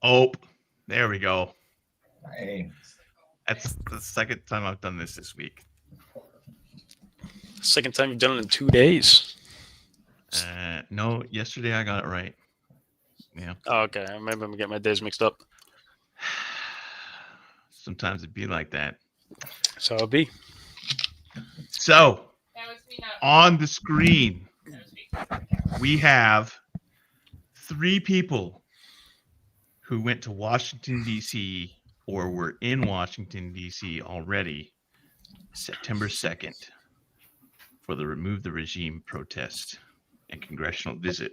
Oh, there we go. Hey. That's the second time I've done this week. Second time you've done it in 2 days. No, yesterday I got it right. Yeah. Oh, okay, maybe I'm getting my days mixed up. Sometimes it'd be like that. So I'll be. So, on the screen, we have 3 people who went to Washington, D.C. or were in Washington, D.C. already September 2nd for the Remove the Regime protest and congressional visit.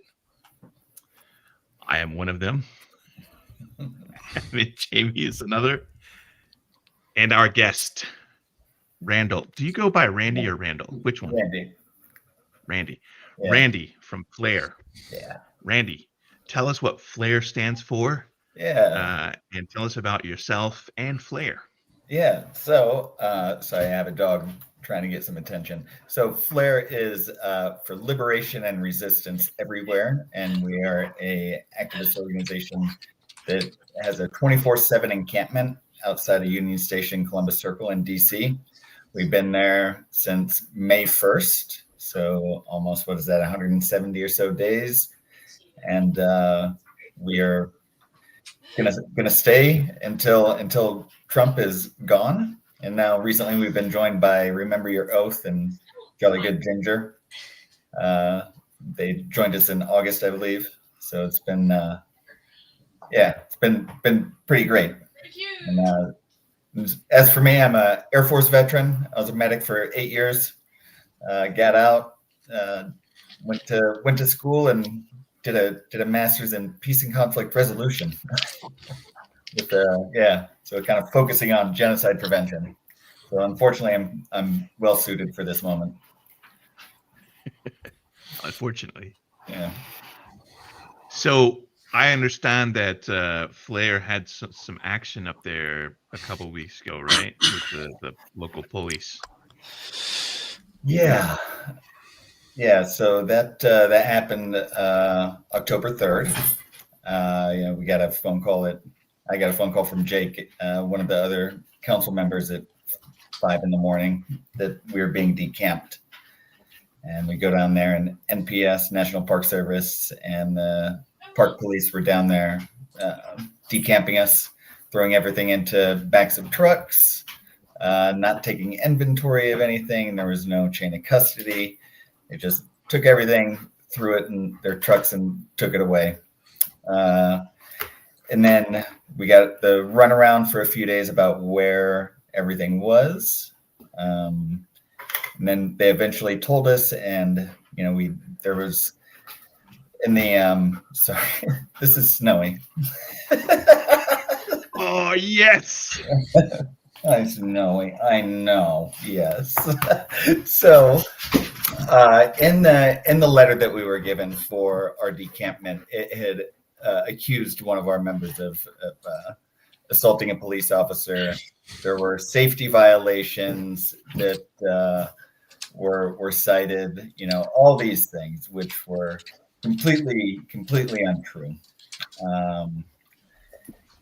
I am one of them. Jamie is another. And our guest, Randall. Do you go by Randy or Randall? Which one? Randy. Yeah. Randy from F.L.A.R.E. Yeah. Randy, tell us what F.L.A.R.E stands for. Yeah. And tell us about yourself and F.L.A.R.E. Yeah. So I have a dog trying to get some attention. So F.L.A.R.E is for Liberation and Resistance Everywhere, and we are a activist organization that has a 24/7 encampment outside of Union Station, Columbus Circle in DC. We've been there since May 1st, so almost, 170 or so days, and we are gonna stay until Trump is gone. And now recently we've been joined by Remember Your Oath and Jolly Good Ginger. They joined us in August, I believe. So it's been it's been pretty great. And as for me, I'm a Air Force veteran. I was a medic for 8 years. Got out, went to school and did a master's in peace and conflict resolution. With so kind of focusing on genocide prevention. So unfortunately, I'm well suited for this moment. Unfortunately. Yeah. So I understand that F.L.A.R.E had some action up there a couple weeks ago, right? With the local police. Yeah. Yeah. So that happened October 3rd. We got a phone call I got a phone call from Jake, one of the other council members, at 5 a.m. that we were being decamped. And we go down there, and NPS, National Park Service, and the park police were down there decamping us, throwing everything into backs of trucks, not taking inventory of anything. There was no chain of custody. They just took everything, threw it in their trucks, and took it away. And then we got the runaround for a few days about where everything was. And then they eventually told us, and there was in the sorry, this is snowy. Oh yes. It's snowy. I know. Yes. So in the letter that we were given for our decampment, it had accused one of our members of assaulting a police officer. There were safety violations that were cited. All these things, which were completely untrue.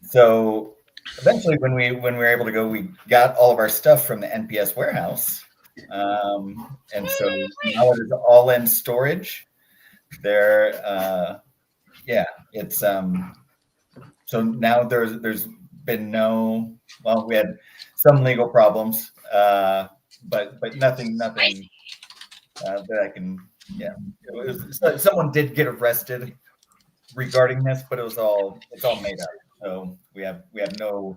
So eventually, when we were able to go, we got all of our stuff from the NPS warehouse, and so now it is all in storage. There, it's so now there's been no. Well, we had some legal problems, but nothing that I can. Yeah, someone did get arrested regarding this, but it's all made up. So we have no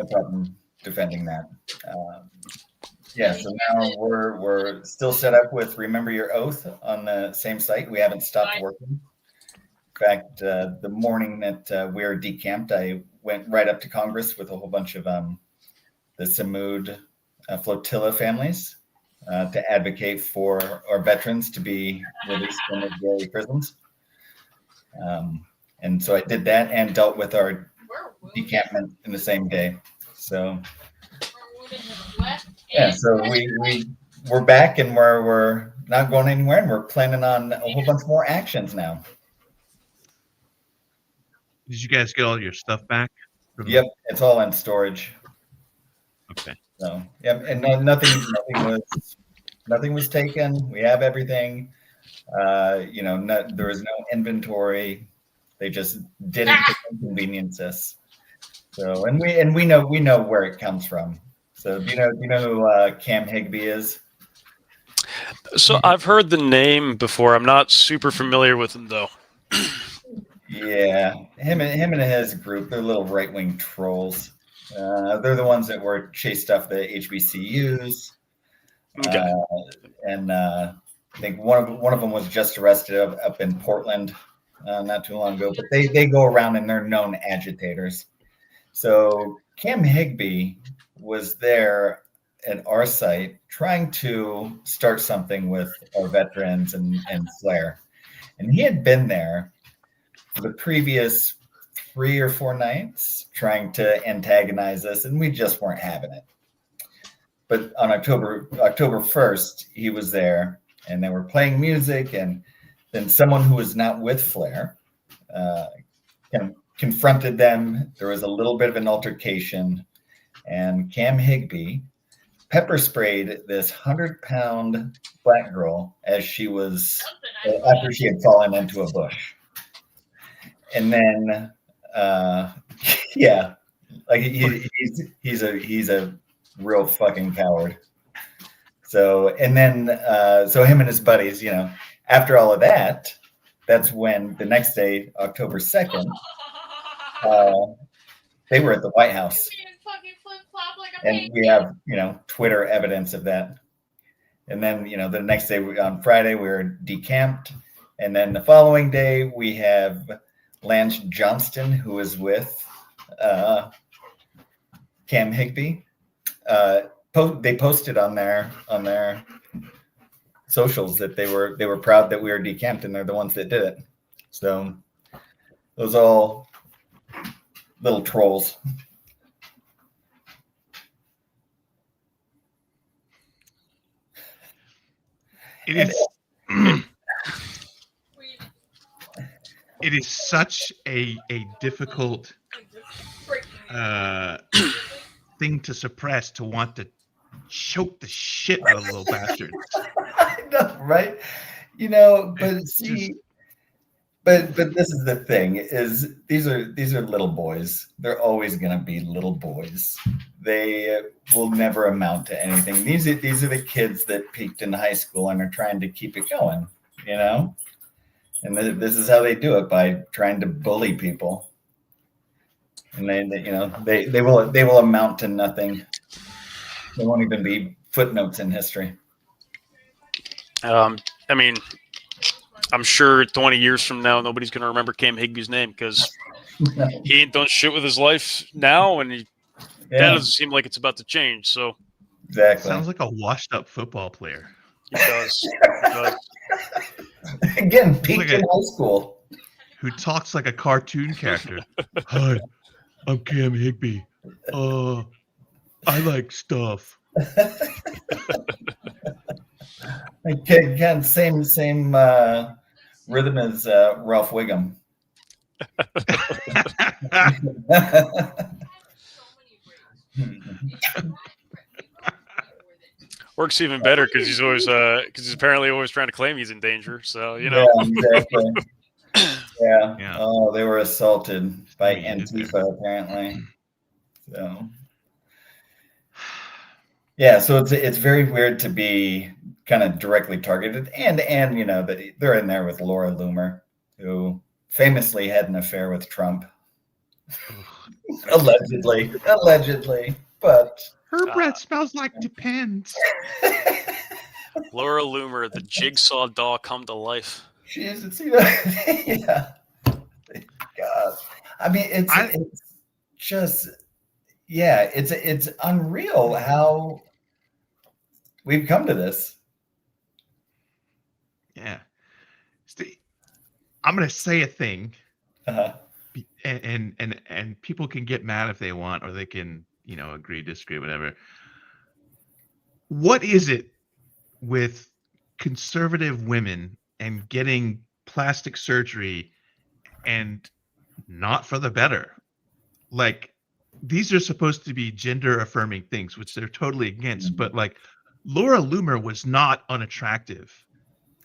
problem defending that. So now we're still set up with Remember Your Oath on the same site. We haven't stopped working. In fact, the morning that we were decamped, I went right up to Congress with a whole bunch of the Samud flotilla families to advocate for our veterans to be released from the Israeli prisons. And so I did that and dealt with our decampment in the same day. So so we're back, and we're not going anywhere, and we're planning on a whole bunch more actions now. Did you guys get all your stuff back? Yep, it's all in storage. Okay. So yep, and nothing was taken. We have everything. There was no inventory. They just did it to inconvenience us. So and we know where it comes from. So do you know who Cam Higby is? So I've heard the name before. I'm not super familiar with him though. Yeah, him and his group, they're little right wing trolls. They're the ones that were chased off the HBCUs. Okay. And I think one of them was just arrested up in Portland not too long ago. But they go around and they're known agitators. So Cam Higby was there at our site trying to start something with our veterans and F.L.A.R.E. And he had been there for the previous 3 or 4 nights trying to antagonize us, and we just weren't having it. But on October 1st, he was there, and they were playing music, and then someone who was not with F.L.A.R.E. Kind of confronted them. There was a little bit of an altercation, and Cam Higby pepper sprayed this 100-pound black girl as she was after she had fallen into a bush. And then, yeah, like he's a real fucking coward. So, and then, so him and his buddies, after all of that, that's when the next day, October 2nd, they were at the White House. And we have, Twitter evidence of that. And then, the next day on Friday, we were decamped. And then the following day, we have Lance Johnston, who is with Cam Higby. They posted on their socials that they were proud that we were decamped, and they're the ones that did it. So those all little trolls. It is such a difficult thing to suppress, to want to choke the shit out of little bastards. I know, right? But see, but this is the thing: is these are little boys. They're always going to be little boys. They will never amount to anything. These are the kids that peaked in high school and are trying to keep it going. And this is how they do it, by trying to bully people. And they will amount to nothing. They won't even be footnotes in history. I mean, I'm sure 20 years from now, nobody's going to remember Cam Higby's name because he ain't done shit with his life now, and that doesn't seem like it's about to change. So exactly, sounds like a washed-up football player. He does. Again, peaked in high school. Who talks like a cartoon character. Hi, I'm Cam Higby. I like stuff. Again, same rhythm as Ralph Wiggum. Works even better because he's apparently always trying to claim he's in danger. So Yeah, exactly. Yeah. Oh, they were assaulted by Antifa apparently. So yeah, so it's very weird to be kind of directly targeted, and they're in there with Laura Loomer, who famously had an affair with Trump. Allegedly, but her breath smells like Depends. Laura Loomer, the jigsaw doll come to life. She is, yeah. God, I mean, it's just, yeah, it's unreal how we've come to this. Yeah, I'm gonna say a thing, and people can get mad if they want, or they can, agree, disagree, whatever. What is it with conservative women and getting plastic surgery and not for the better. Like, these are supposed to be gender affirming things, which they're totally against. But like, Laura Loomer was not unattractive.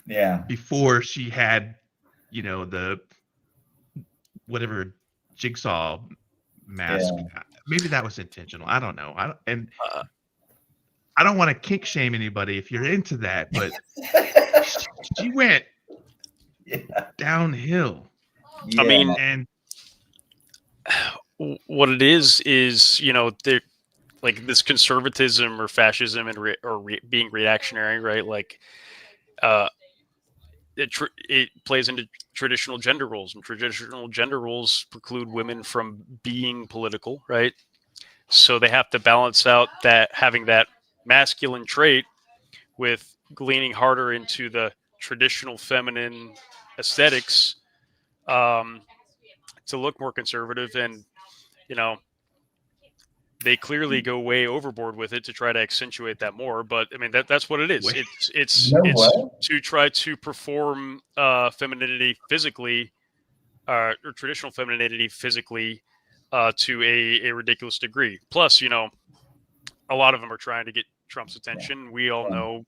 Yeah. Before she had, the whatever jigsaw mask. Yeah. Maybe that was intentional. I don't know. I don't want to kink shame anybody if you're into that, but she went downhill. I mean, And what it is they're like this conservatism or fascism and being reactionary, right? Like, it plays into traditional gender roles, and traditional gender roles preclude women from being political, right? So they have to balance out that having that masculine trait with leaning harder into the traditional feminine aesthetics, to look more conservative. And you know they clearly go way overboard with it to try to accentuate that more. But I mean, that's what it is. Wait. It's You know it's what? to try to perform femininity physically, or traditional femininity physically, to a ridiculous degree. Plus, a lot of them are trying to get Trump's attention. We all know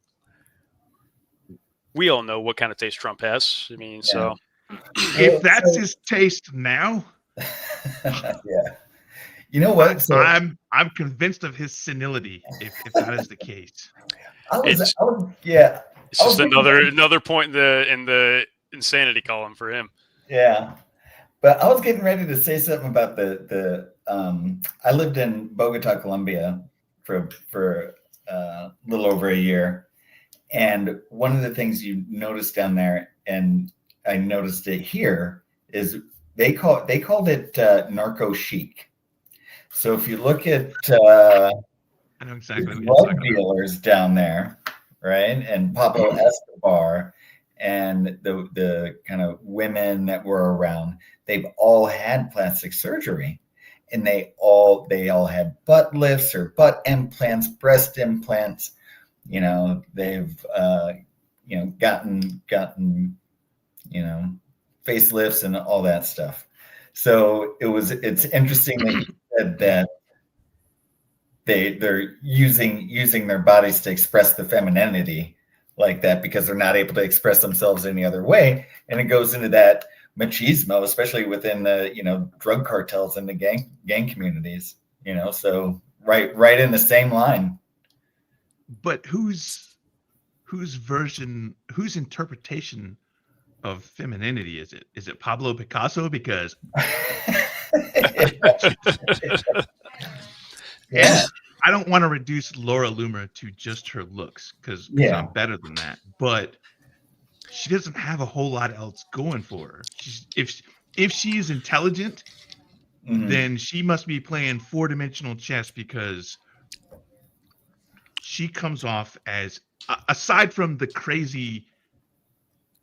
what kind of taste Trump has. I mean, so if that's his taste now, yeah. You know what? I'm convinced of his senility if that is the case. it's just another point in the insanity column for him. Yeah. But I was getting ready to say something about the I lived in Bogota, Colombia for a little over a year. And one of the things you notice down there, and I noticed it here, is they called it narco chic. So if you look at I know exactly drug dealers down there, right, and Pablo Escobar, and the kind of women that were around, they've all had plastic surgery, and they all had butt lifts or butt implants, breast implants. They've gotten facelifts and all that stuff. So it's interesting that you said that they're using their bodies to express the femininity like that, because they're not able to express themselves any other way. And it goes into that machismo, especially within the drug cartels and the gang communities. So right in the same line. But whose interpretation of femininity is it? Is it Pablo Picasso? Because yeah. I don't want to reduce Laura Loomer to just her looks, because I'm better than that. But she doesn't have a whole lot else going for her. If she is intelligent, then she must be playing 4-dimensional chess, because she comes off as, aside from the crazy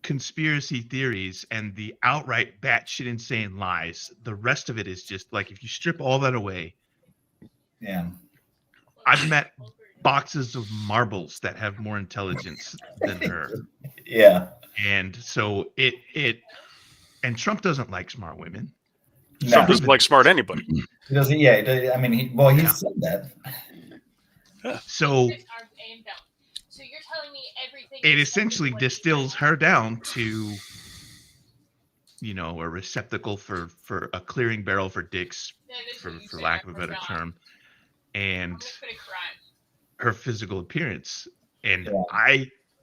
conspiracy theories and the outright batshit insane lies, the rest of it is just like, if you strip all that away. Yeah. I've met boxes of marbles that have more intelligence than her. Yeah. And so and Trump doesn't like smart women. Trump doesn't like smart anybody. He doesn't. Yeah. I mean, he said that. So it essentially distills her down to, a receptacle for a clearing barrel for dicks, for lack of a better term, and her physical appearance. And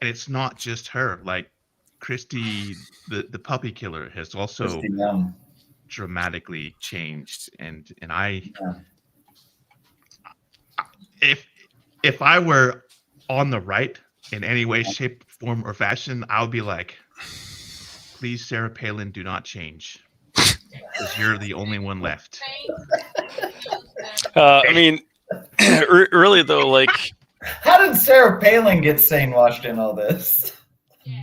it's not just her. Like, Christy, the puppy killer, has also dramatically changed. And if I were on the right in any way, shape, form, or fashion, I would be like, please, Sarah Palin, do not change, because you're the only one left. I mean, really though, like, how did Sarah Palin get washed in all this?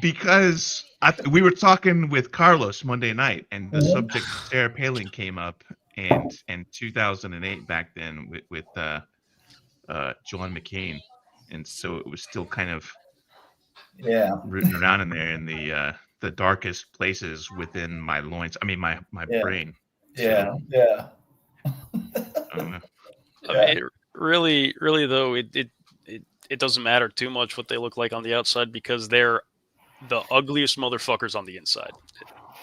Because we were talking with Carlos Monday night, and the subject of Sarah Palin came up, and in 2008 back then with John McCain, and so it was still kind of rooting around in there in the darkest places within my loins. I mean, my brain. Yeah, So, yeah. I don't know. I mean, really though, it doesn't matter too much what they look like on the outside because they're the ugliest motherfuckers on the inside.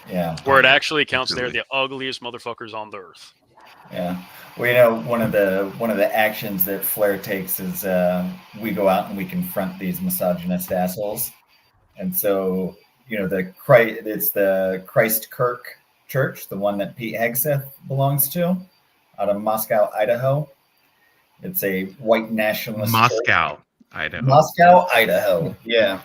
Yeah. Where it actually counts, Absolutely. they're the ugliest motherfuckers on the earth. Yeah. Well, you know, one of the actions that F.L.A.R.E takes is we go out and we confront these misogynist assholes. And so, you know, it's the Christ Kirk Church, the one that Pete Hegseth belongs to, out of Moscow, Idaho. It's a white nationalist church. Moscow, Idaho. Moscow, Idaho. Yeah.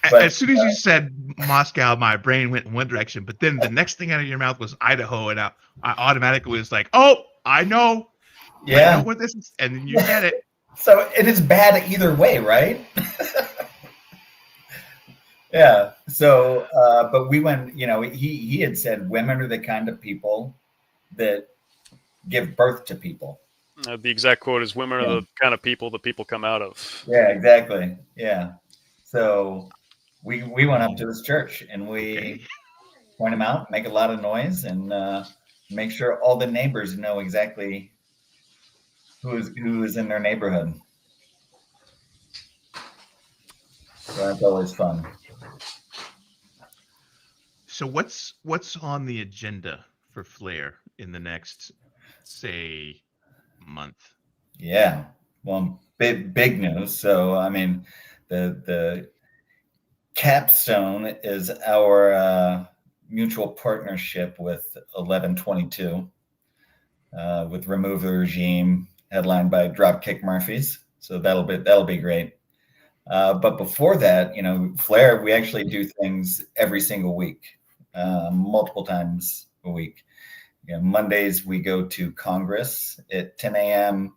But As soon as you said Moscow, my brain went in one direction, but then the next thing out of your mouth was Idaho, and I automatically was like, "Oh, I know yeah. what this is," and then you get it. So it is bad either way, right? Yeah. So, but we went. You know, he had said women are the kind of people that give birth to people. The exact quote is, "Women are the kind of people that people come out of." Yeah, exactly. Yeah. So we went up to this church and we point them out, make a lot of noise, and make sure all the neighbors know exactly who is in their neighborhood. So that's always fun. So what's on the agenda for F.L.A.R.E in the next, say, month? Yeah. Well, big news. So I mean, the capstone is our mutual partnership with 1122 with Remove the Regime, headlined by Dropkick Murphys. So that'll be great. But before that, you know, F.L.A.R.E, we actually do things every single week, multiple times a week. You know, Mondays we go to Congress at 10 a.m.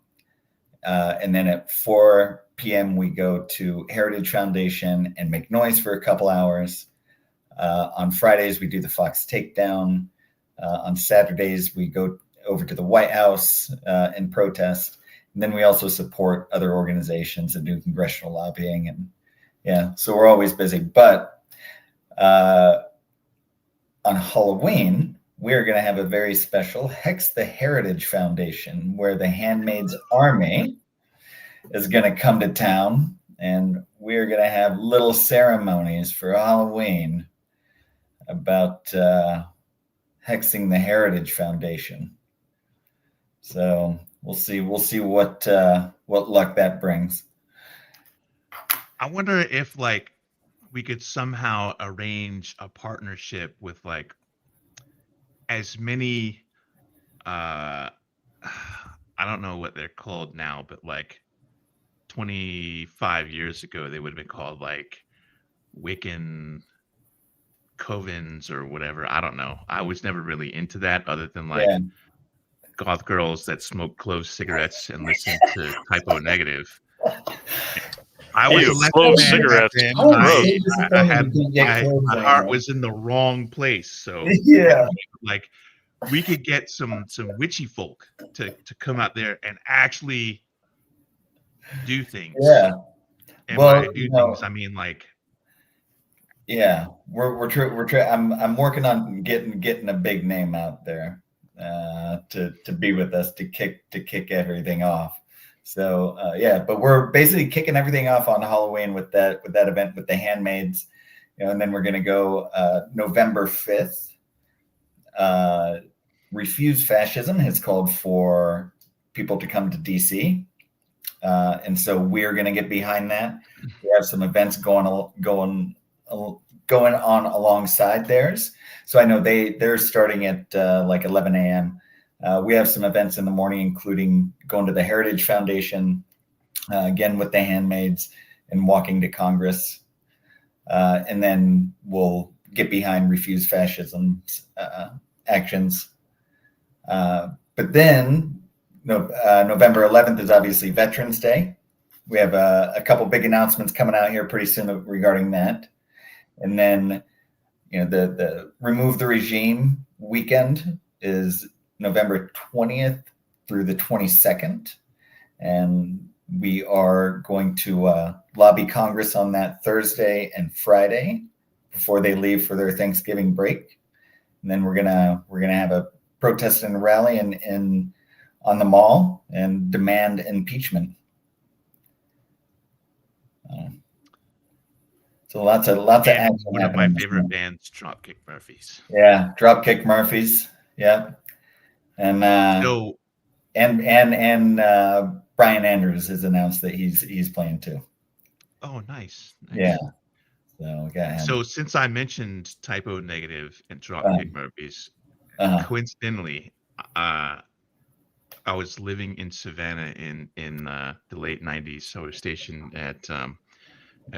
And then at 4 p.m. we go to Heritage Foundation and make noise for a couple hours. On Fridays we do the Fox Takedown. On Saturdays we go over to the White House and protest. And then we also support other organizations and do congressional lobbying. And yeah, so we're always busy. But on Halloween, we're going to have a very special Hex the Heritage Foundation, where the Handmaid's Army is going to come to town. And we're going to have little ceremonies for Halloween about hexing the Heritage Foundation. So we'll see what luck that brings. I wonder if like we could somehow arrange a partnership with like as many I don't know what they're called now, but like 25 years ago they would have been called like Wiccan covens or whatever. I don't know. I was never really into that other than like goth girls that smoke clove cigarettes and listen to Typo Negative. I was a clove man cigarettes. back then. My heart was in the wrong place. So yeah, like we could get some witchy folk to come out there and actually do things. Yeah. And by things, I mean like. Yeah, we're I'm working on getting a big name out there to be with us to kick everything off. So yeah, but we're basically kicking everything off on Halloween with that event with the Handmaids, you know, and then we're gonna go November 5th. Refuse Fascism has called for people to come to DC, and so we're gonna get behind that. We have some events going on alongside theirs. So I know they're starting at like 11 a.m. We have some events in the morning, including going to the Heritage Foundation, again with the Handmaids, and walking to Congress. And then we'll get behind Refuse Fascism's actions. But then November 11th is obviously Veterans Day. We have a couple big announcements coming out here pretty soon regarding that. And then, you know, the Remove the Regime weekend is November 20th through the 22nd. And we are going to lobby Congress on that Thursday and Friday before they leave for their Thanksgiving break. And then we're gonna have a protest and rally on the mall and demand impeachment. So lots of action. One of my favorite bands, Dropkick Murphys. Yeah, Dropkick Murphys. Yeah, and Brian Andrews has announced that he's playing too. Oh, nice. Yeah. So we got him. So since I mentioned Typo Negative and Dropkick Murphys, coincidentally, I was living in Savannah in the late '90s. So I was stationed at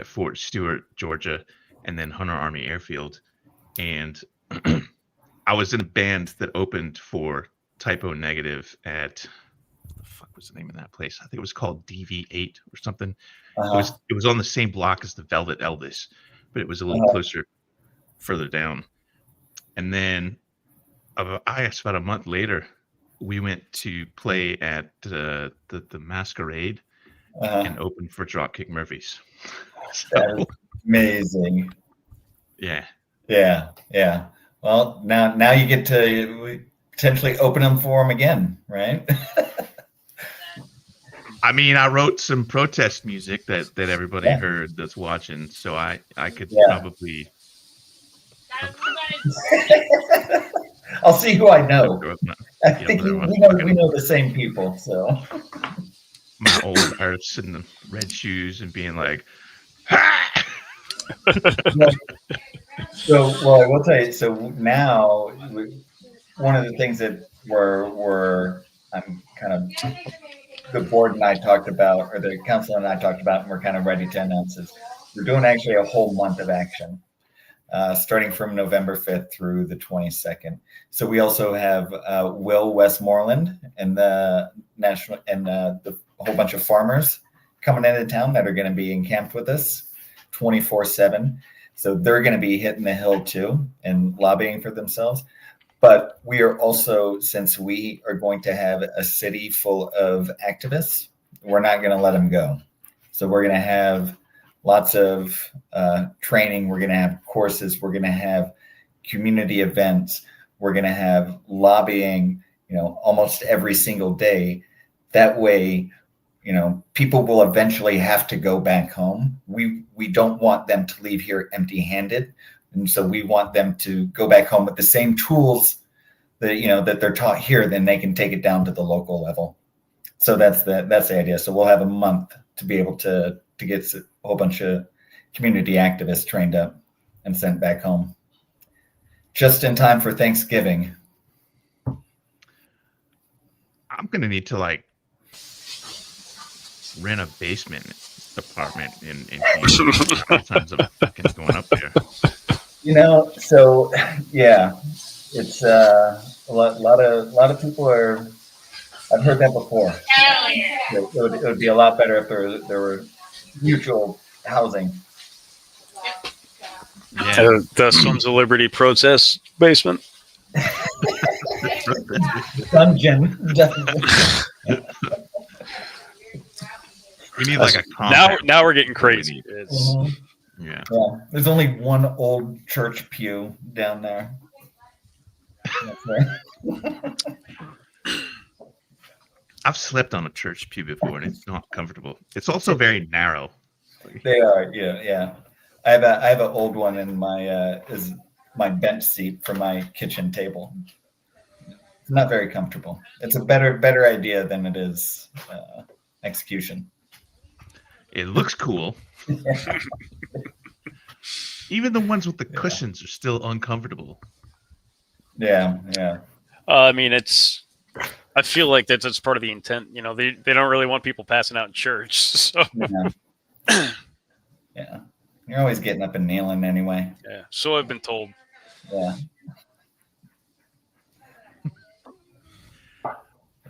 Fort Stewart, Georgia, and then Hunter Army Airfield, and I was in a band that opened for Typo Negative at what the fuck was the name of that place? I think it was called DV8 or something. It was on the same block as the Velvet Elvis, but it was a little closer, further down. And then I guess about a month later, we went to play at the Masquerade and opened for Dropkick Murphys. So, that is amazing. Yeah. Well, now you get to potentially open them for them again, right? I mean, I wrote some protest music that everybody heard that's watching, so I could probably. I'll see who I know. I think we know the same people, so. My old arse in the red shoes and being like, ha! So, well, I will tell you. So now, one of the things that I'm kind of the board and I talked about, or the council and I talked about, and we're kind of ready to announce is we're doing actually a whole month of action, starting from November 5th through the 22nd. So we also have Will Westmoreland and the national and the whole bunch of farmers coming into town that are going to be encamped with us 24/7. So they're going to be hitting the hill too and lobbying for themselves. But we are also, since we are going to have a city full of activists, we're not going to let them go. So we're going to have lots of training. We're going to have courses. We're going to have community events. We're going to have lobbying, almost every single day. That way, people will eventually have to go back home. We don't want them to leave here empty-handed. And so we want them to go back home with the same tools that they're taught here, then they can take it down to the local level. So that's the idea. So we'll have a month to be able to get a whole bunch of community activists trained up and sent back home. Just in time for Thanksgiving. I'm going to need to rent a basement apartment in Houston. Times I'm fucking going up there. So yeah, it's a lot of people are. I've heard that before. It would be a lot better if there were mutual housing. Yeah. The Sons of Liberty protest basement. Dungeon. We need a compact. Now we're getting crazy. Yeah. There's only one old church pew down there. I've slept on a church pew before, and it's not comfortable. It's also very narrow. They are, yeah. I have an old one in my is my bench seat for my kitchen table. It's not very comfortable. It's a better idea than it is execution. It looks cool. Even the ones with the cushions are still uncomfortable. Yeah. I mean, I feel like that's part of the intent. They don't really want people passing out in church. So. Yeah. You're always getting up and kneeling anyway. Yeah. So I've been told. Yeah.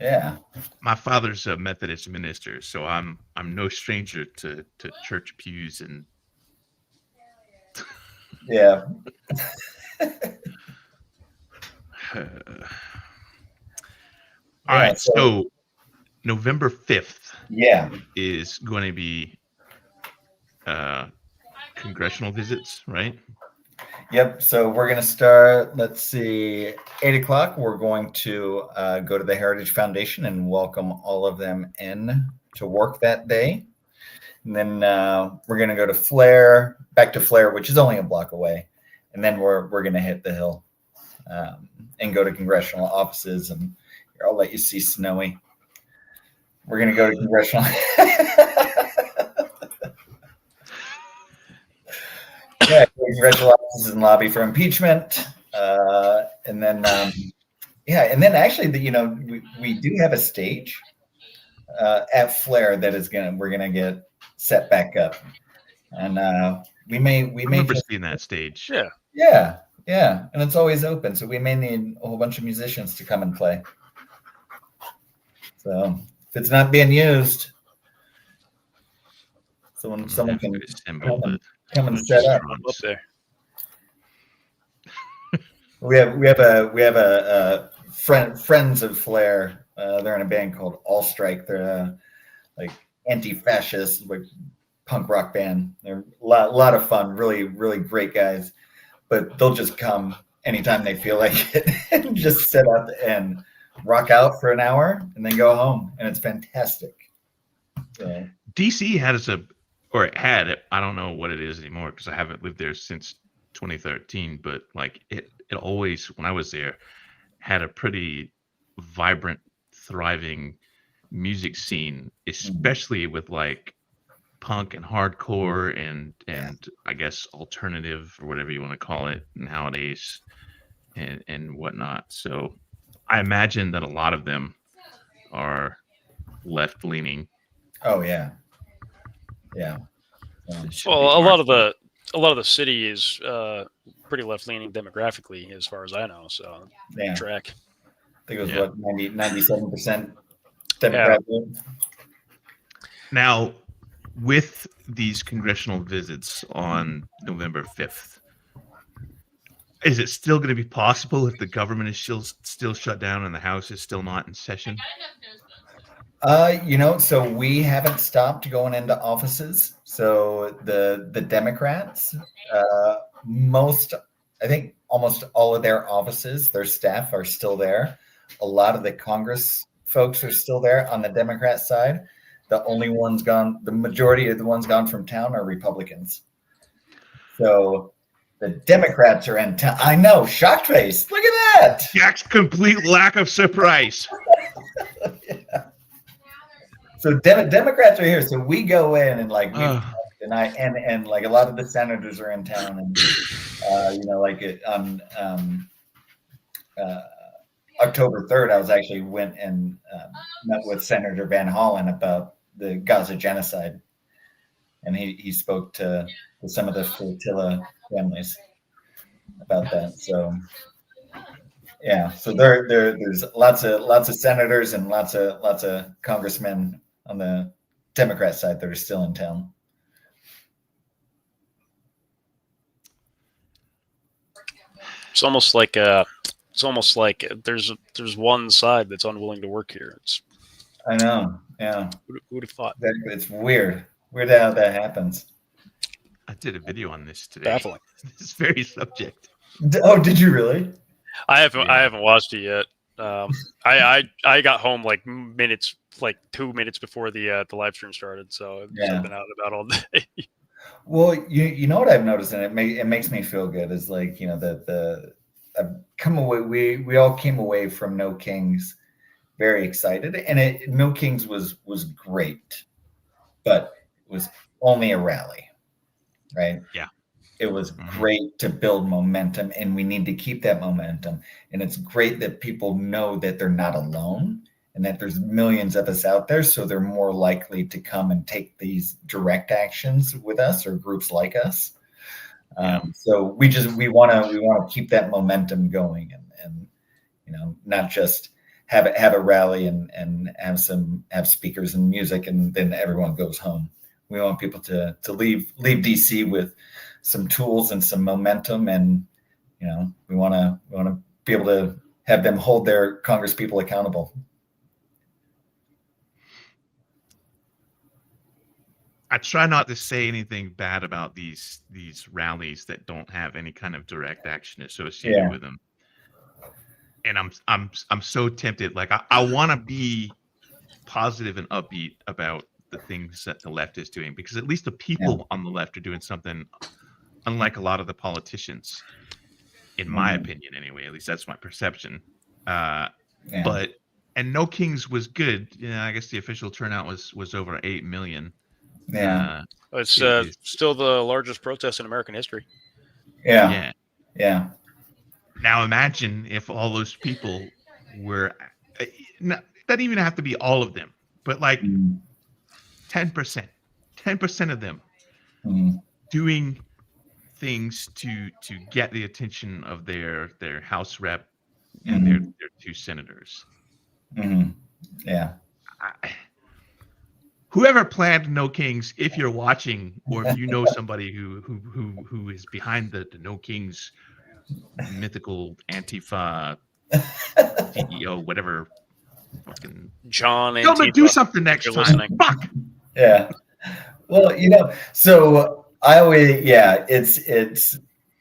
Yeah. My father's a Methodist minister, so I'm no stranger to church pews and. Yeah. All right, so November 5th is going to be congressional visits, right? Yep. So we're going to start, let's see, 8 o'clock. We're going to go to the Heritage Foundation and welcome all of them in to work that day. And then we're going to go to F.L.A.R.E, back to F.L.A.R.E, which is only a block away. And then we're going to hit the hill and go to congressional offices. And here, I'll let you see Snowy. We're going to go to congressional. Yeah, congressional offices and lobby for impeachment. And then, and then actually, we do have a stage at F.L.A.R.E that we're gonna get set back up, and we may remember seeing that stage. Yeah, and it's always open, so we may need a whole bunch of musicians to come and play. So if it's not being used, someone can come and set up there. We have a friends of F.L.A.R.E. They're in a band called All Strike. They're like anti-fascist, like punk rock band. They're a lot of fun, really, really great guys. But they'll just come anytime they feel like it and just set up and rock out for an hour and then go home, and it's fantastic. So. DC had I don't know what it is anymore because I haven't lived there since 2013, but like it always, when I was there, had a pretty vibrant, thriving music scene, especially with like punk and hardcore and I guess alternative or whatever you want to call it nowadays and whatnot. So I imagine that a lot of them are left leaning. Oh yeah. Well, a lot of the city is pretty left leaning demographically, as far as I know. So track. I think it was 97% Democrat. Yeah. Now, with these congressional visits on November 5th, is it still going to be possible if the government is still shut down and the House is still not in session? So we haven't stopped going into offices. So the Democrats, I think almost all of their offices, their staff are still there. A lot of the Congress folks are still there on the Democrat side. The majority of the ones gone from town are Republicans. So the Democrats are in town. I know, shocked face. Look at that. Jack's complete lack of surprise. Yeah. So Democrats are here. So we go in and like and like a lot of the senators are in town, and on October 3rd, I was actually went and met with Senator Van Hollen about the Gaza genocide, and he spoke to some of the flotilla families about that. So yeah, so there's lots of senators and lots of congressmen on the Democrat side that are still in town. It's almost like there's one side that's unwilling to work here. I know. Yeah. Who would have thought? It's weird. Weird how that happens. I did a video on this today. Baffling. This very subject. Oh, did you really? I haven't watched it yet. I got home like 2 minutes before the live stream started, so I've been out about all day. Well, you know what I've noticed, and it makes me feel good, is like, I've come away. We all came away from No Kings very excited, and No Kings was great, but it was only a rally, right? Yeah. It was great to build momentum, and we need to keep that momentum. And it's great that people know that they're not alone and that there's millions of us out there. So they're more likely to come and take these direct actions with us or groups like us. So we want to keep that momentum going and not just have a rally and have speakers and music and then everyone goes home. We want people to leave DC with some tools and some momentum, and we want to be able to have them hold their Congress people accountable. I try not to say anything bad about these rallies that don't have any kind of direct action associated with them. And I'm so tempted. Like I want to be positive and upbeat about the things that the left is doing, because at least the people on the left are doing something unlike a lot of the politicians, in my opinion, anyway. At least that's my perception. But No Kings was good. Yeah, I guess the official turnout was over 8 million. Yeah, it's still the largest protest in American history. Yeah. Now imagine if all those people were, that even have to be all of them, but like 10% of them doing things to get the attention of their House rep and their 2 senators. Yeah. Whoever planned No Kings, if you're watching, or if you know somebody who is behind the No Kings mythical Antifa CEO, whatever, fucking John Antifa. Tell them to do something next time. Fuck. Yeah. Well, so I always, it's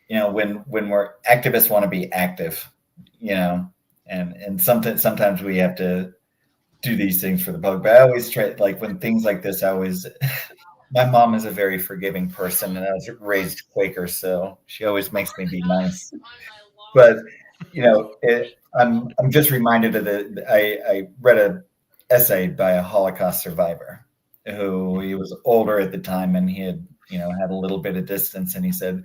when we're activists want to be active, and sometimes we have to do these things for the public. But I always try, like when things like this, my mom is a very forgiving person, and I was raised Quaker, so she always makes me be nice. But I'm just reminded of I read an essay by a Holocaust survivor who, he was older at the time, and he had had a little bit of distance, and he said,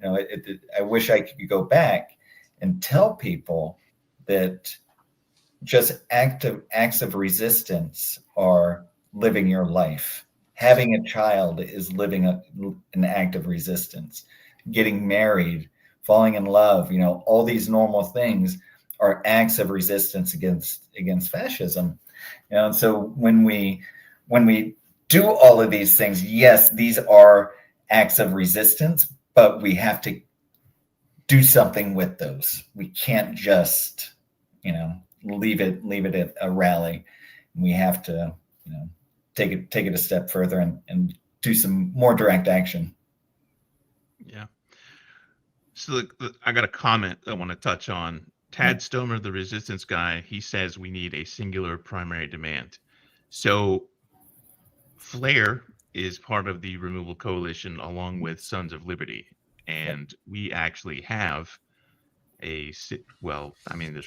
I wish I could go back and tell people that just acts of resistance are living your life. Having a child is living an act of resistance. Getting married, falling in love, all these normal things are acts of resistance against fascism. And so when we do all of these things, yes, these are acts of resistance, but we have to do something with those. We can't just, leave it at a rally. We have to, take it a step further and do some more direct action. Yeah. So I got a comment I want to touch on. Tad Stomer, the resistance guy, he says we need a singular primary demand. So F.L.A.R.E is part of the Removal Coalition along with Sons of Liberty. And we actually have there's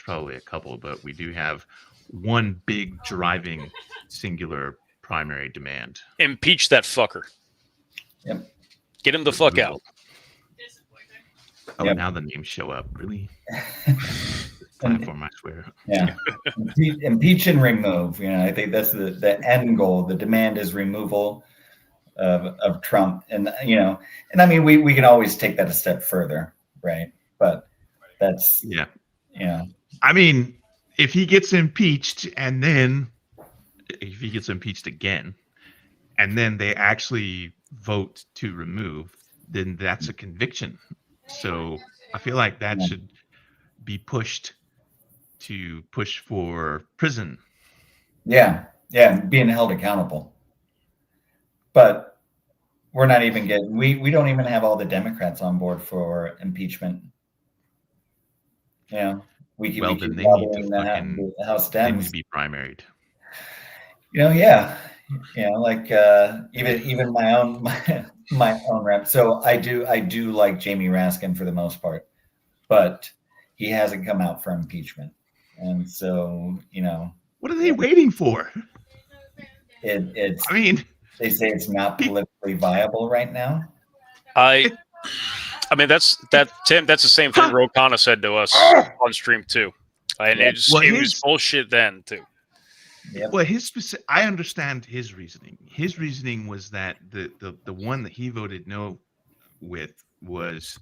probably a couple, but we do have one big driving singular primary demand. Impeach that fucker. Yep. Get him the fuck out. Oh, now the names show up. Really? Platform, I swear. Yeah. Impeach and remove. I think that's the end goal. The demand is removal of Trump. And, and I mean, we can always take that a step further, right? But that's, I mean, if he gets impeached and then if he gets impeached again and then they actually vote to remove, then that's a conviction. So I feel like that should be pushed for prison. Yeah, being held accountable. But we're not even getting, we don't even have all the Democrats on board for impeachment. Then they need to the House Dems. They need to be primaried. Like even my own rep. So I do like Jamie Raskin for the most part, but he hasn't come out for impeachment, and so what are they waiting for? It's. I mean, they say it's not politically viable right now. I mean, Tim. That's the same thing Ro Khanna said to us on stream too, and it was bullshit then too. Yep. Well, I understand his reasoning. His reasoning was that the one that he voted no with was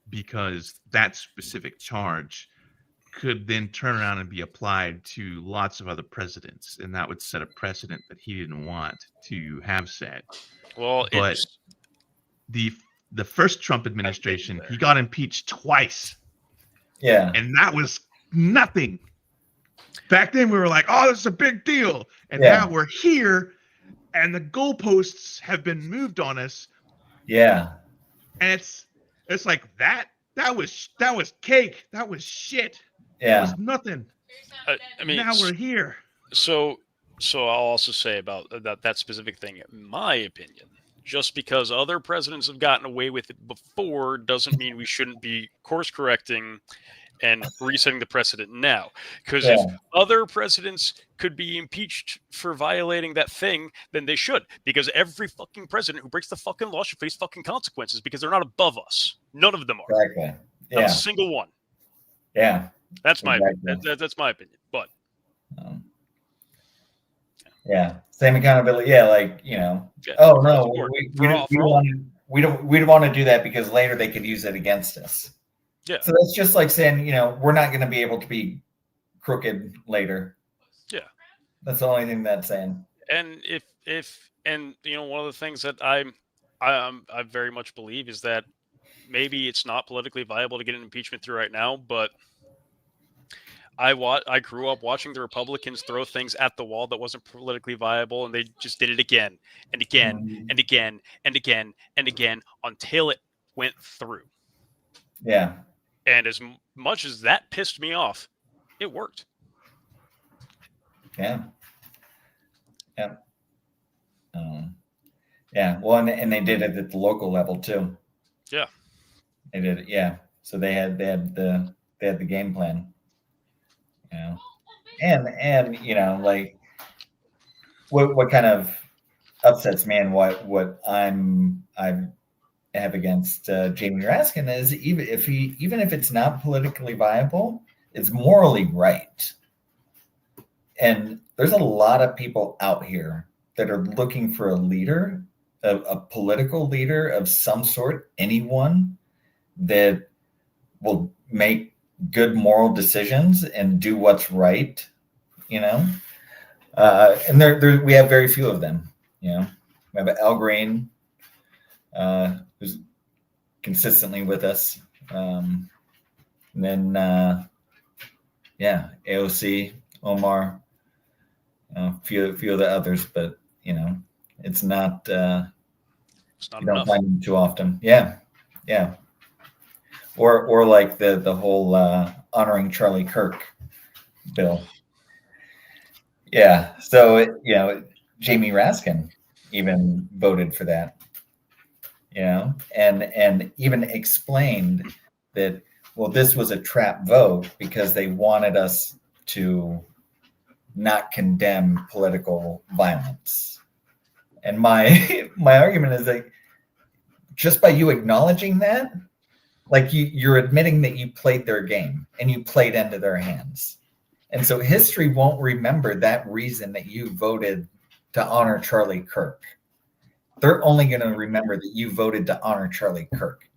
because that specific charge could then turn around and be applied to lots of other presidents, and that would set a precedent that he didn't want to have set. Well, but the first Trump administration, he got impeached twice. Yeah. And that was nothing. Back then we were like, oh, this is a big deal. And now we're here and the goalposts have been moved on us. Yeah. And it's like that was cake. That was shit. Yeah. It was nothing. I mean, now we're here. So I'll also say about that specific thing. In my opinion, just because other presidents have gotten away with it before doesn't mean we shouldn't be course correcting and resetting the precedent now. Because if other presidents could be impeached for violating that thing, then they should. Because every fucking president who breaks the fucking law should face fucking consequences because they're not above us. None of them are. Exactly. Not a single one. Yeah. That's my that's my opinion. But yeah, same accountability. Yeah, like Yeah, oh no, we don't want to do that because later they could use it against us. Yeah. So that's just like saying, we're not going to be able to be crooked later. Yeah. That's the only thing that's saying. And if one of the things that I very much believe is that maybe it's not politically viable to get an impeachment through right now, but I grew up watching the Republicans throw things at the wall that wasn't politically viable, and they just did it again and again and again and again and again until it went through. Yeah. And as much as that pissed me off, it worked. Yeah. Yeah. Yeah. Well, and they did it at the local level too. Yeah. They did it. Yeah. So they had the game plan. And like what kind of upsets me and what I have against Jamie Raskin is even if it's not politically viable, it's morally right. And there's a lot of people out here that are looking for a leader, a political leader of some sort, anyone that will make good moral decisions and do what's right, and there we have very few of them. We have Al Green, who's consistently with us, and then AOC, Omar, a few of the others, but it's not you don't find them too often. Yeah. Or like the whole honoring Charlie Kirk bill. Yeah. So Jamie Raskin even voted for that. And even explained that this was a trap vote because they wanted us to not condemn political violence. And my argument is like, just by you acknowledging that, like you're admitting that you played their game and you played into their hands. And so history won't remember that reason that you voted to honor Charlie Kirk. They're only going to remember that you voted to honor Charlie Kirk.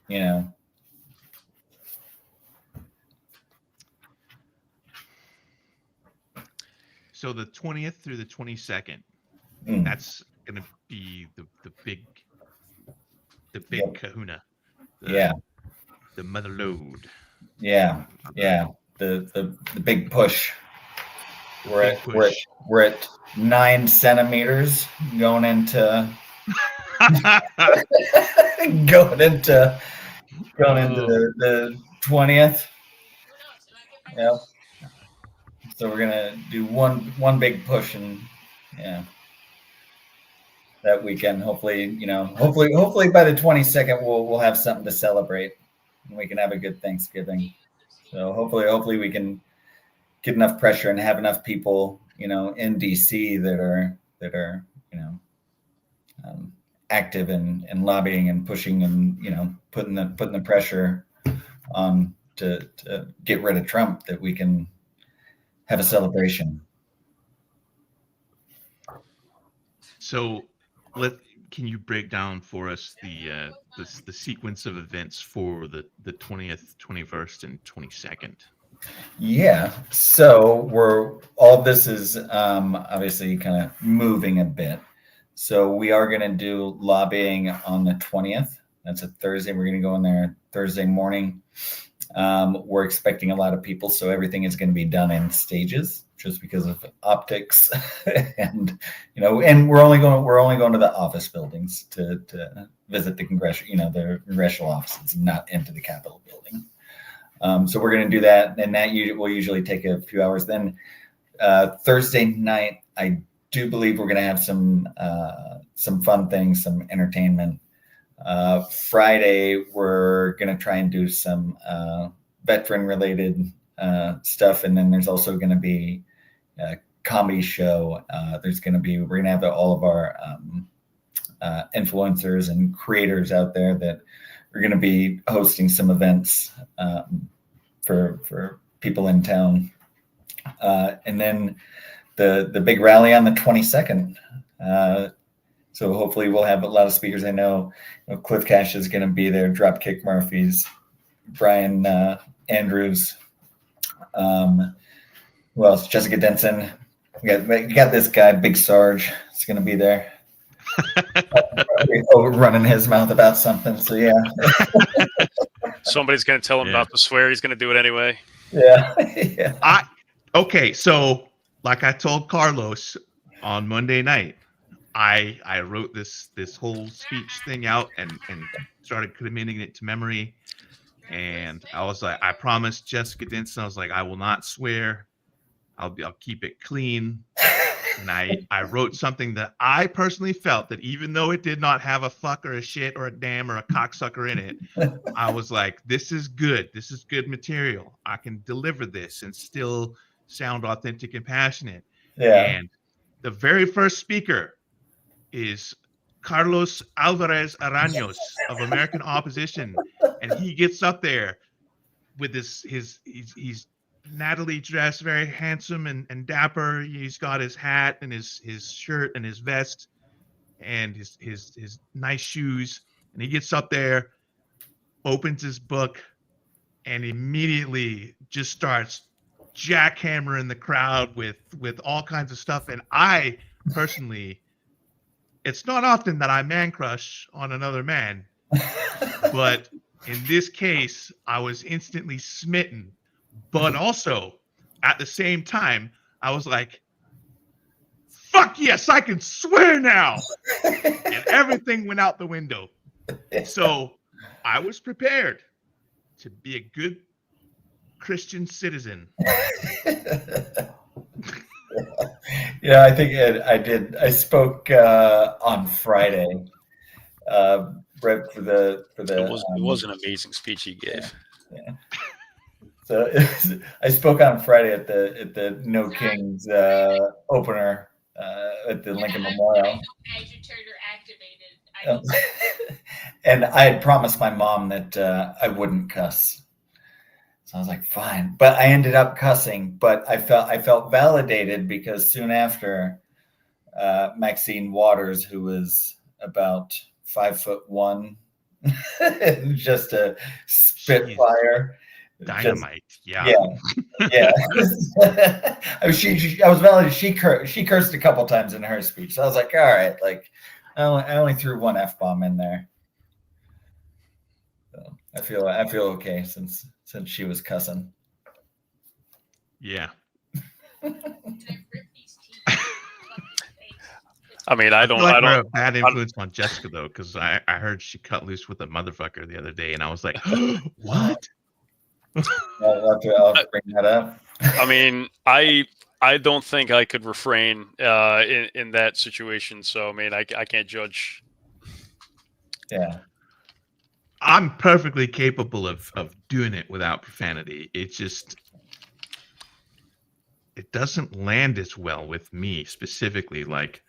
Yeah. So the 20th through the 22nd, that's going to be the big kahuna. The mother load. Yeah. The big push. We're at 9 centimeters going into the 20th. Yeah. So we're gonna do one big push and that weekend. Hopefully by the 22nd we'll have something to celebrate and we can have a good Thanksgiving. So hopefully we can get enough pressure and have enough people, in DC that are active and lobbying and pushing and putting the pressure on to get rid of Trump, that we can have a celebration. So can you break down for us the sequence of events for the 20th, 21st, and 22nd? Yeah. So all of this is obviously kind of moving a bit. So we are going to do lobbying on the 20th. That's a Thursday. We're going to go in there Thursday morning. We're expecting a lot of people, so everything is going to be done in stages, just because of optics, and and we're only going to the office buildings to visit the congressional offices, not into the Capitol building. So we're going to do that, and that will usually take a few hours. Then Thursday night, I do believe we're going to have some fun things, some entertainment. Friday, we're going to try and do some veteran-related stuff, and then there's also going to be a comedy show. We're going to have all of our influencers and creators out there that are going to be hosting some events for people in town, and then the big rally on the 22nd. So hopefully we'll have a lot of speakers. I know Cliff Cash is going to be there, Dropkick Murphys, Brian Andrews, who else? Jessica Denson. We got this guy, Big Sarge, is going to be there. Running his mouth about something. So yeah. Somebody's going to tell him not to swear. He's going to do it anyway. Yeah. Okay, so like I told Carlos on Monday night, I wrote this whole speech thing out and started committing it to memory. And I was like, I promised Jessica Denson, I was like, I will not swear. I'll keep it clean. And I wrote something that I personally felt that even though it did not have a fuck or a shit or a damn or a cocksucker in it, I was like, this is good. This is good material. I can deliver this and still sound authentic and passionate. Yeah. And the very first speaker is Carlos Alvarez Araños of American Opposition. And he gets up there with he's Natalie dressed, very handsome and dapper. He's got his hat and his shirt and his vest and his nice shoes. And he gets up there, opens his book, and immediately just starts jackhammering the crowd with all kinds of stuff. And I personally, it's not often that I man crush on another man, but in this case, I was instantly smitten. But also, at the same time, I was like, fuck yes, I can swear now. And everything went out the window. So I was prepared to be a good Christian citizen. Yeah, I think I did. I spoke on Friday, right for the. It was an amazing speech he gave. Yeah. So I spoke on Friday at the No Kings opener at the Lincoln Memorial. And I had promised my mom that I wouldn't cuss. So I was like, fine. But I ended up cussing. But I felt validated because soon after, Maxine Waters, who was about 5'1", just a spitfire. Dynamite. Yeah. I was validated. She cursed a couple times in her speech. So I was like, all right, like I only threw one F-bomb in there. So I feel okay since she was cussing. Yeah. I mean, I don't. We're a bad influence on Jessica though, because I heard she cut loose with a motherfucker the other day, and I was like, what? I'll bring that up. I mean, I don't think I could refrain in that situation. So I mean, I can't judge. Yeah. I'm perfectly capable of doing it without profanity. It's just it doesn't land as well with me specifically. Like,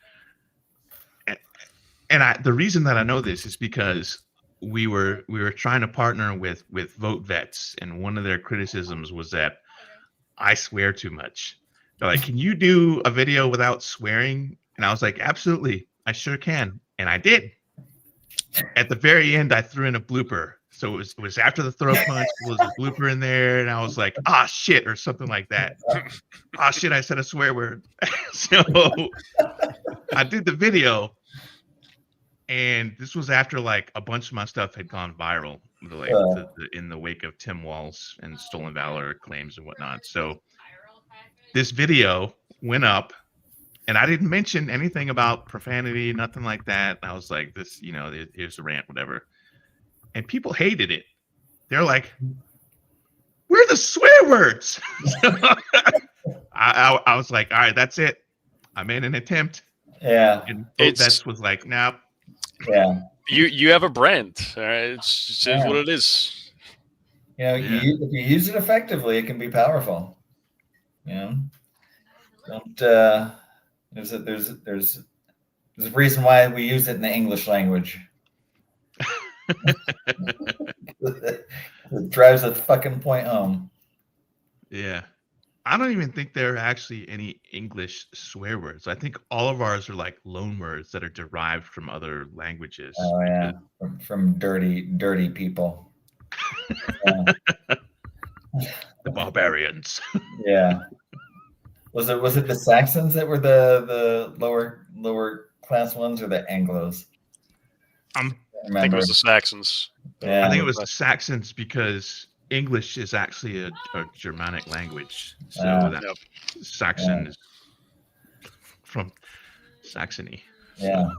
and the reason that I know this is because we were trying to partner with Vote Vets, and one of their criticisms was that I swear too much. They're like, can you do a video without swearing? And I was like, absolutely, I sure can. And I did. At the very end, I threw in a blooper. So it was after the throat punch, there was a blooper in there, and I was like, ah, shit, or something like that. Ah, shit, I said a swear word. So I did the video, and this was after like a bunch of my stuff had gone viral, like in the wake of Tim Walz and Stolen Valor claims and whatnot. So this video went up, and I didn't mention anything about profanity, nothing like that. I was like, this, here's the rant, whatever. And people hated it. They're like, where are the swear words? I was like, all right, that's it. I made an attempt. Yeah. And Vets was like, nope. Yeah. You have a brand. All right? It's just what it is. If you use it effectively, it can be powerful. Don't there's a reason why we use it in the English language. It drives the fucking point home. Yeah. I don't even think there are actually any English swear words. I think all of ours are like loan words that are derived from other languages. Oh yeah, from dirty people. The barbarians. Yeah. Was it the Saxons that were the lower class ones, or the Anglos? I think it was the Saxons. Yeah. I think it was the Saxons because English is actually a Germanic language. So Saxon is from Saxony. Yeah.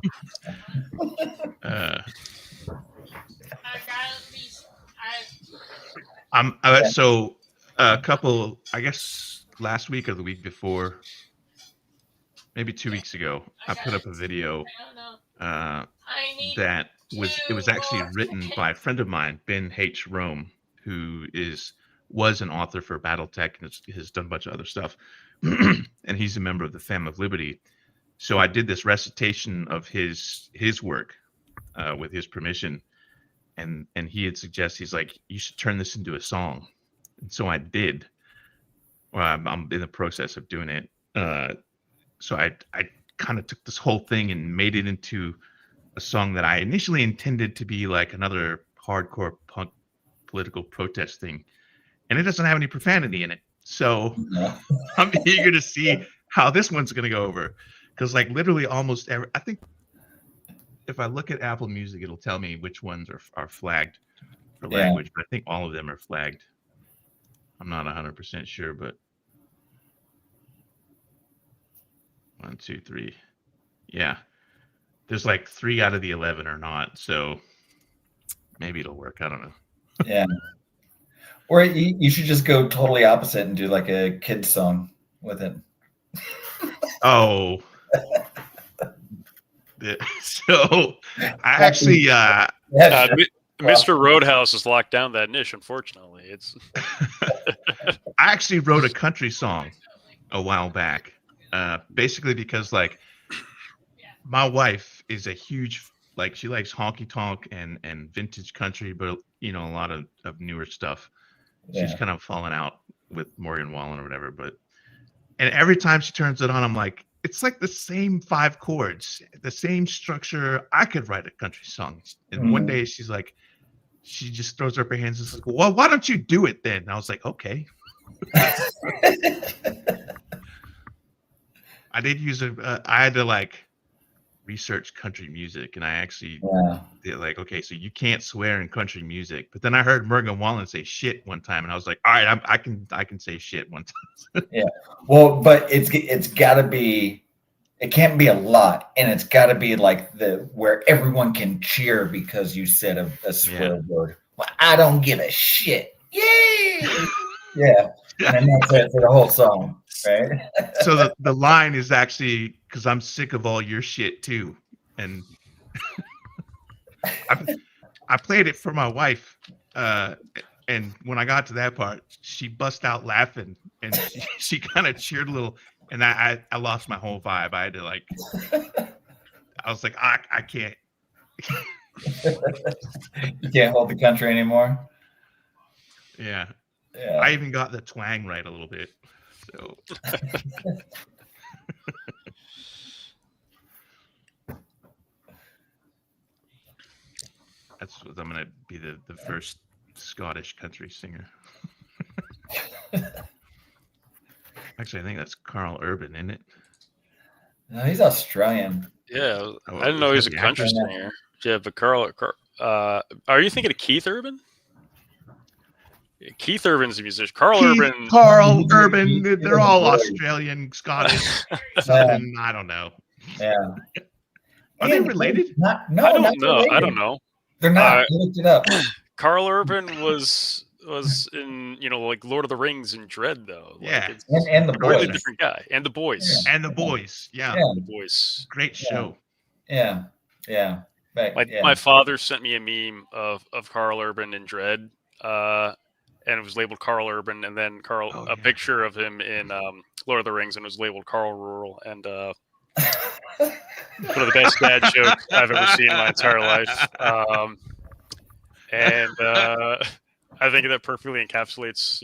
So a couple, I guess last week or the week before, maybe 2 weeks ago, I put up a video that was actually written by a friend of mine, Ben H. Rome, who was an author for BattleTech and has done a bunch of other stuff. And he's a member of the Fam of Liberty. So I did this recitation of his work with his permission. And he had suggested, he's like, you should turn this into a song. And so I did. Well, I'm in the process of doing it. So I kind of took this whole thing and made it into a song that I initially intended to be like another hardcore punk political protest thing. And it doesn't have any profanity in it. So I'm eager to see how this one's going to go over. Because like literally almost I think if I look at Apple Music, it'll tell me which ones are flagged for language. But I think all of them are flagged. I'm not 100% sure, but 1, 2, 3. Yeah. There's like 3 out of the 11 are not. So maybe it'll work. I don't know. Yeah. Or you should just go totally opposite and do like a kid's song with it. Oh. So I actually Mr. Roadhouse has locked down that niche, unfortunately. It's I actually wrote a country song a while back. Basically because like my wife is a huge, like, she likes honky tonk and vintage country, but a lot of newer stuff. She's kind of fallen out with Morgan Wallen or whatever, and every time she turns it on, I'm like, it's like the same 5 chords, the same structure. I could write a country song. And one day she's like, she just throws up her hands and says, well, why don't you do it then? And I was like, okay. I did use I had to like research country music, and I actually did like, okay, so you can't swear in country music. But then I heard Morgan Wallen say shit one time, and I was like, all right, I can say shit one time. Yeah. Well, but it's got to be, it can't be a lot, and it's got to be like where everyone can cheer because you said a swear word. Well, I don't give a shit. Yay! Yeah. And that's it for the whole song, right? So the line is actually, because I'm sick of all your shit too. And I played it for my wife. And when I got to that part, she bust out laughing, and she kind of cheered a little, and I lost my whole vibe. I had to like, I was like, I can't. You can't hold the country anymore. Yeah. I even got the twang right a little bit. So that's what I'm gonna be the first Scottish country singer. Actually, I think that's Carl Urban, isn't it? No, he's Australian. Yeah, I didn't know he was a country singer. Yeah, but Carl, are you thinking of Keith Urban? Keith Urban's a musician. Carl Urban. Carl Urban. They're all Boy. Australian, Scottish, something. I don't know. Yeah. Are they related? Not I related. don't know. They're not. I looked it up. Carl Urban was in like Lord of the Rings and Dread though. Yeah. It's And the a completely boys. different guy. And the boys. And the boys. Yeah. The boys. Great show. Yeah. My father sent me a meme of Carl Urban in Dread, and it was labeled Carl Urban, and then a picture of him in Lord of the Rings, and it was labeled Carl Rural, and one of the best dad jokes I've ever seen in my entire life. And I think that perfectly encapsulates,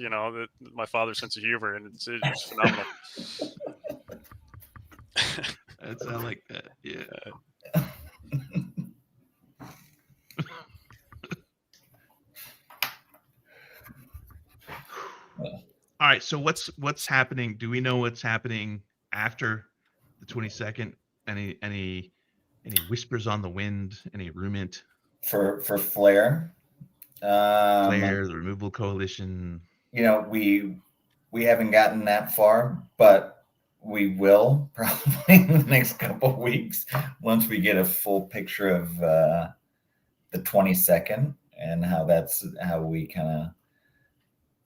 my father's sense of humor, and it's phenomenal. I like that. Yeah. All right. So what's happening? Do we know what's happening after the 22nd? Any whispers on the wind? Any rumint? For F.L.A.R.E? F.L.A.R.E, the Removal Coalition. We haven't gotten that far, but we will probably in the next couple of weeks once we get a full picture of the 22nd and how we kind of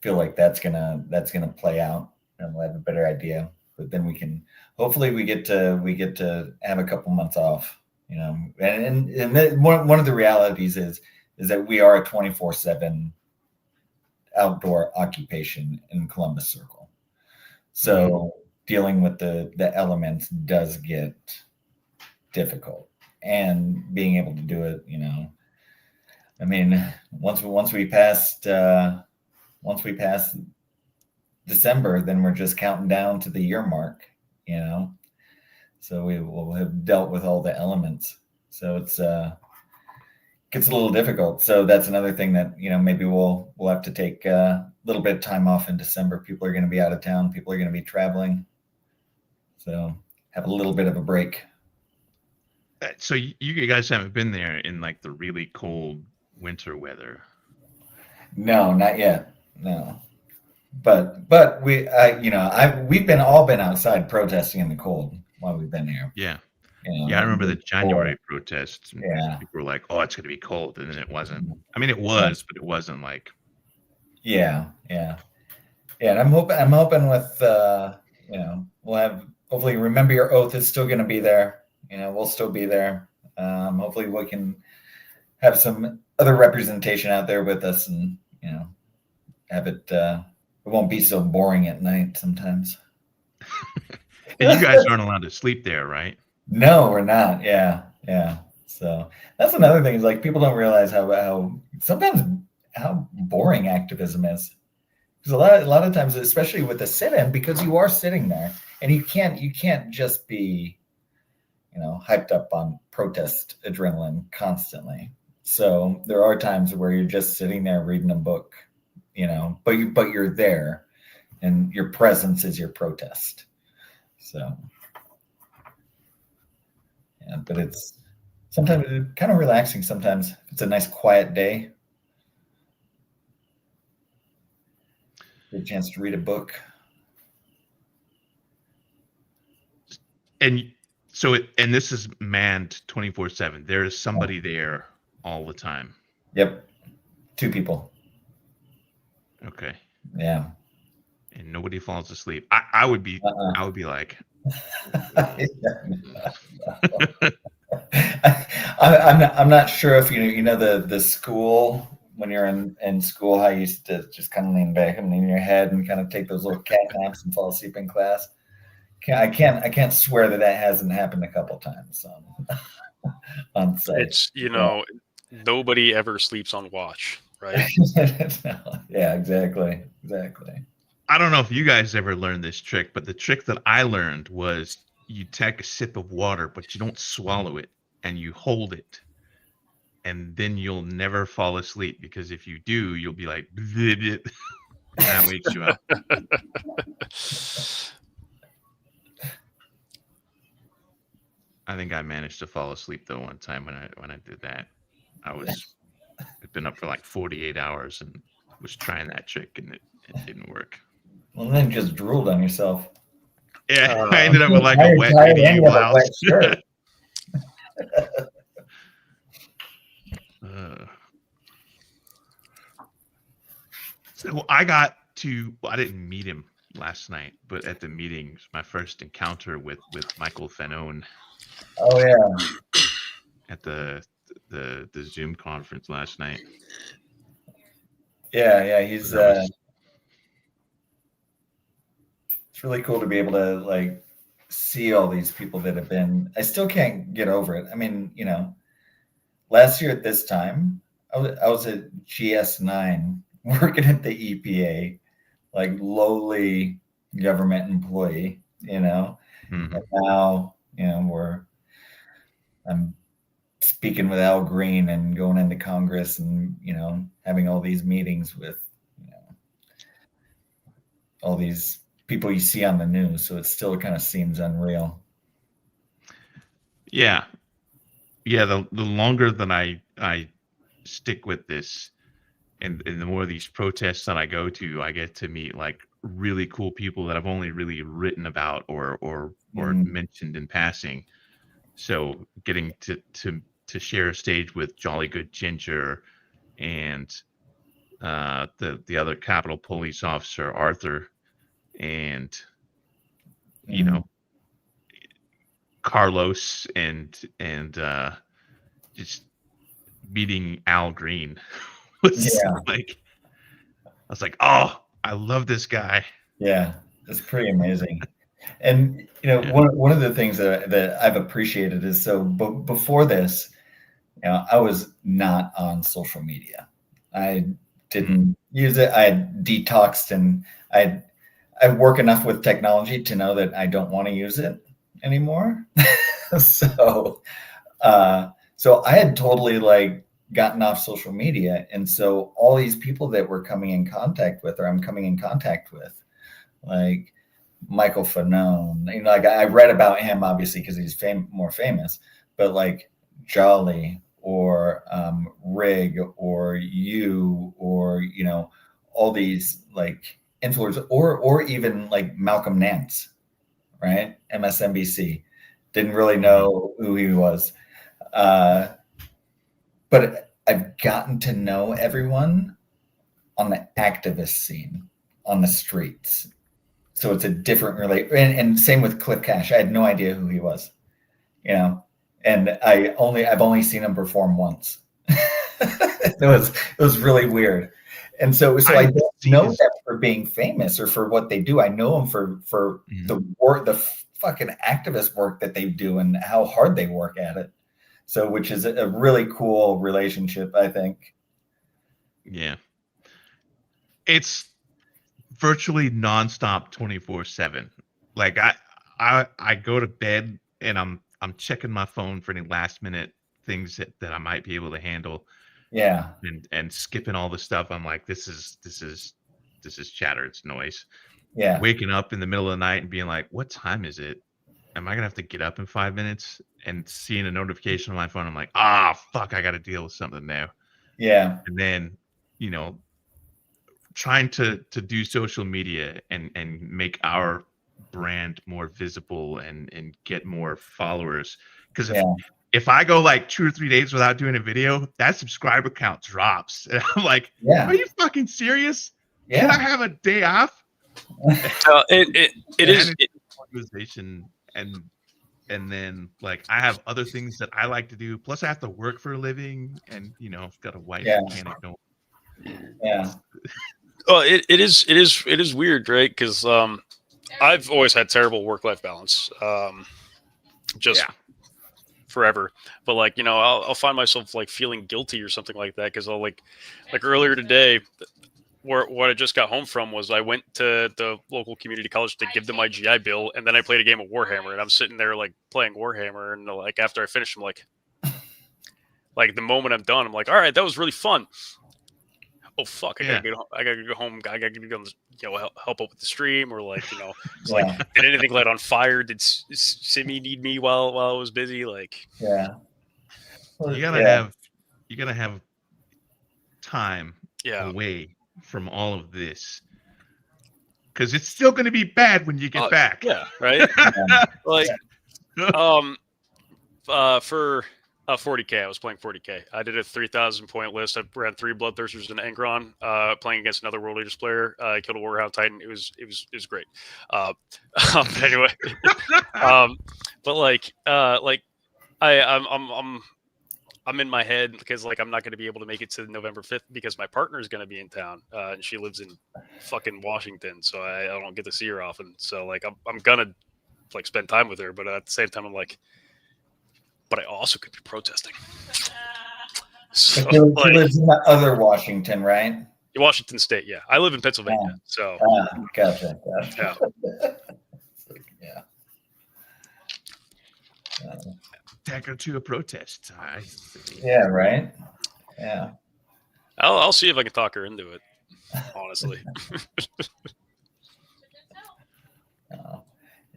feel like that's gonna play out, and we'll have a better idea. But then we can hopefully we get to have a couple months off, and one of the realities is that we are a 24/7 outdoor occupation in Columbus Circle. So dealing with the elements does get difficult, and being able to do it, I mean, once we pass December, then we're just counting down to the year mark, so we will have dealt with all the elements. So it's gets a little difficult. So that's another thing that maybe we'll have to take a little bit of time off in December. People are going to be out of town. People are going to be traveling. So have a little bit of a break. So you guys haven't been there in like the really cold winter weather? No, not yet. No, but we've been outside protesting in the cold while we've been here. Yeah. I remember the January protests. Yeah. People were like, "Oh, it's going to be cold," and then it wasn't. I mean, it was, but it wasn't like. Yeah. And I'm hoping with we'll have, hopefully, Remember Your Oath is still going to be there. We'll still be there. Hopefully we can have some other representation out there with us, and have it. It won't be so boring at night sometimes. And you guys aren't allowed to sleep there, right? No, we're not. Yeah. So that's another thing, is like people don't realize how sometimes how boring activism is. Because a lot of times, especially with the sit-in, because you are sitting there and you can't just be hyped up on protest adrenaline constantly. So there are times where you're just sitting there reading a book, but you're there, and your presence is your protest. So yeah, but it's sometimes kind of relaxing. Sometimes it's a nice quiet day. Get a chance to read a book. And so this is manned 24/7. There is somebody there all the time. Yep. 2 people. Okay. Yeah. And nobody falls asleep. I would be like, I'm not sure if the school, when you're in school, how you used to just kind of lean back and lean your head and kind of take those little cat naps and fall asleep in class. I can't swear that hasn't happened a couple times on site. It's nobody ever sleeps on watch, right? Yeah, exactly. I don't know if you guys ever learned this trick, but the trick that I learned was you take a sip of water, but you don't swallow it, and you hold it, and then you'll never fall asleep, because if you do, you'll be like, and that wakes you up. I think I managed to fall asleep though one time when I did that. I'd been up for like 48 hours and was trying that trick and it didn't work. Well, then just drooled on yourself. Yeah, I ended up with like Now a you're wet tired and BDU you have a blouse. wet shirt. So I got to. Well, I didn't meet him last night, but at the meeting, it was my first encounter with Michael Fanone Oh yeah. at the Zoom conference last night. Yeah, he's So that was- it's really cool to be able to like see all these people that have been. I still can't get over it. I mean, you know, last year at this time, I was at GS9 working at the EPA, like lowly government employee, you know. Mhm. And now, you know, I'm speaking with Al Green and going into Congress and, you know, having all these meetings with, you know, all these people you see on the news. So it still kind of seems unreal. Yeah. The longer that I stick with this, and the more of these protests that I go to, I get to meet like really cool people that I've only really written about or mentioned in passing. So getting to share a stage with Jolly Good Ginger and the other Capitol Police officer Arthur, and you know Carlos and just meeting Al Green was like, I was like, oh, I love this guy. Yeah, it's pretty amazing. And you know, one of the things that I've appreciated is so before this, you know, I was not on social media. I didn't use it. I detoxed, and I work enough with technology to know that I don't want to use it anymore. So I had totally like gotten off social media, and so all these people that we're coming in contact with, or I'm coming in contact with, like Michael Fanone, you know, like I read about him obviously because he's more famous, but like Jolly or Rig or you, or you know, all these like influencers, or even like Malcolm Nance, right? MSNBC. Didn't really know who he was. But I've gotten to know everyone on the activist scene, on the streets. So it's a different and same with Cliff Cash. I had no idea who he was, you know, and I've only seen him perform once. It was really weird. And so I don't know them for being famous or for what they do. I know them for the work, the fucking activist work that they do and how hard they work at it. So, which is a really cool relationship, I think. Yeah. It's virtually nonstop 24/7. Like I go to bed and I'm checking my phone for any last minute things that I might be able to handle. Yeah. And skipping all the stuff. I'm like, this is chatter, it's noise. Yeah. Waking up in the middle of the night and being like, what time is it? Am I gonna have to get up in 5 minutes? And seeing a notification on my phone, I'm like, fuck, I gotta deal with something now. Yeah. And then, you know, trying to do social media and make our brand more visible and get more followers. Because if I go like 2 or 3 days without doing a video, that subscriber count drops. And I'm like, are you fucking serious? Yeah. Can I have a day off? It is organization, and then like I have other things that I like to do. Plus I have to work for a living, and you know, I've got a wife and can't ignore. Yeah. Oh, it is weird, right? Because I've always had terrible work-life balance, forever. But like, you know, I'll find myself like feeling guilty or something like that because I'll like earlier today, what I just got home from was I went to the local community college to give them my GI Bill, and then I played a game of Warhammer, and I'm sitting there like playing Warhammer, and like after I finish, I'm like the moment I'm done, I'm like, all right, that was really fun. Oh fuck! I gotta go home. I gotta go, you know, help up with the stream, or like, you know, it's like, did anything light on fire? Did Simi need me while I was busy? Like, you gotta have time away from all of this? Because it's still going to be bad when you get back. Yeah, right. Like, for 40K, I was playing 40K. I did a 3,000 point list. I ran 3 Bloodthirsters and Angron, playing against another World Leaders player. I killed a Warhound Titan. It was great. But anyway, but like I'm in my head because like I'm not going to be able to make it to November 5th because my partner is going to be in town, and she lives in fucking Washington, so I don't get to see her often. So like I'm gonna like spend time with her, but at the same time I'm like, but I also could be protesting. So, she lives in the other Washington, right? Washington State, yeah. I live in Pennsylvania, so gotcha. Yeah. Yeah. Take her to a protest. Yeah, right. Yeah. I'll see if I can talk her into it. Honestly.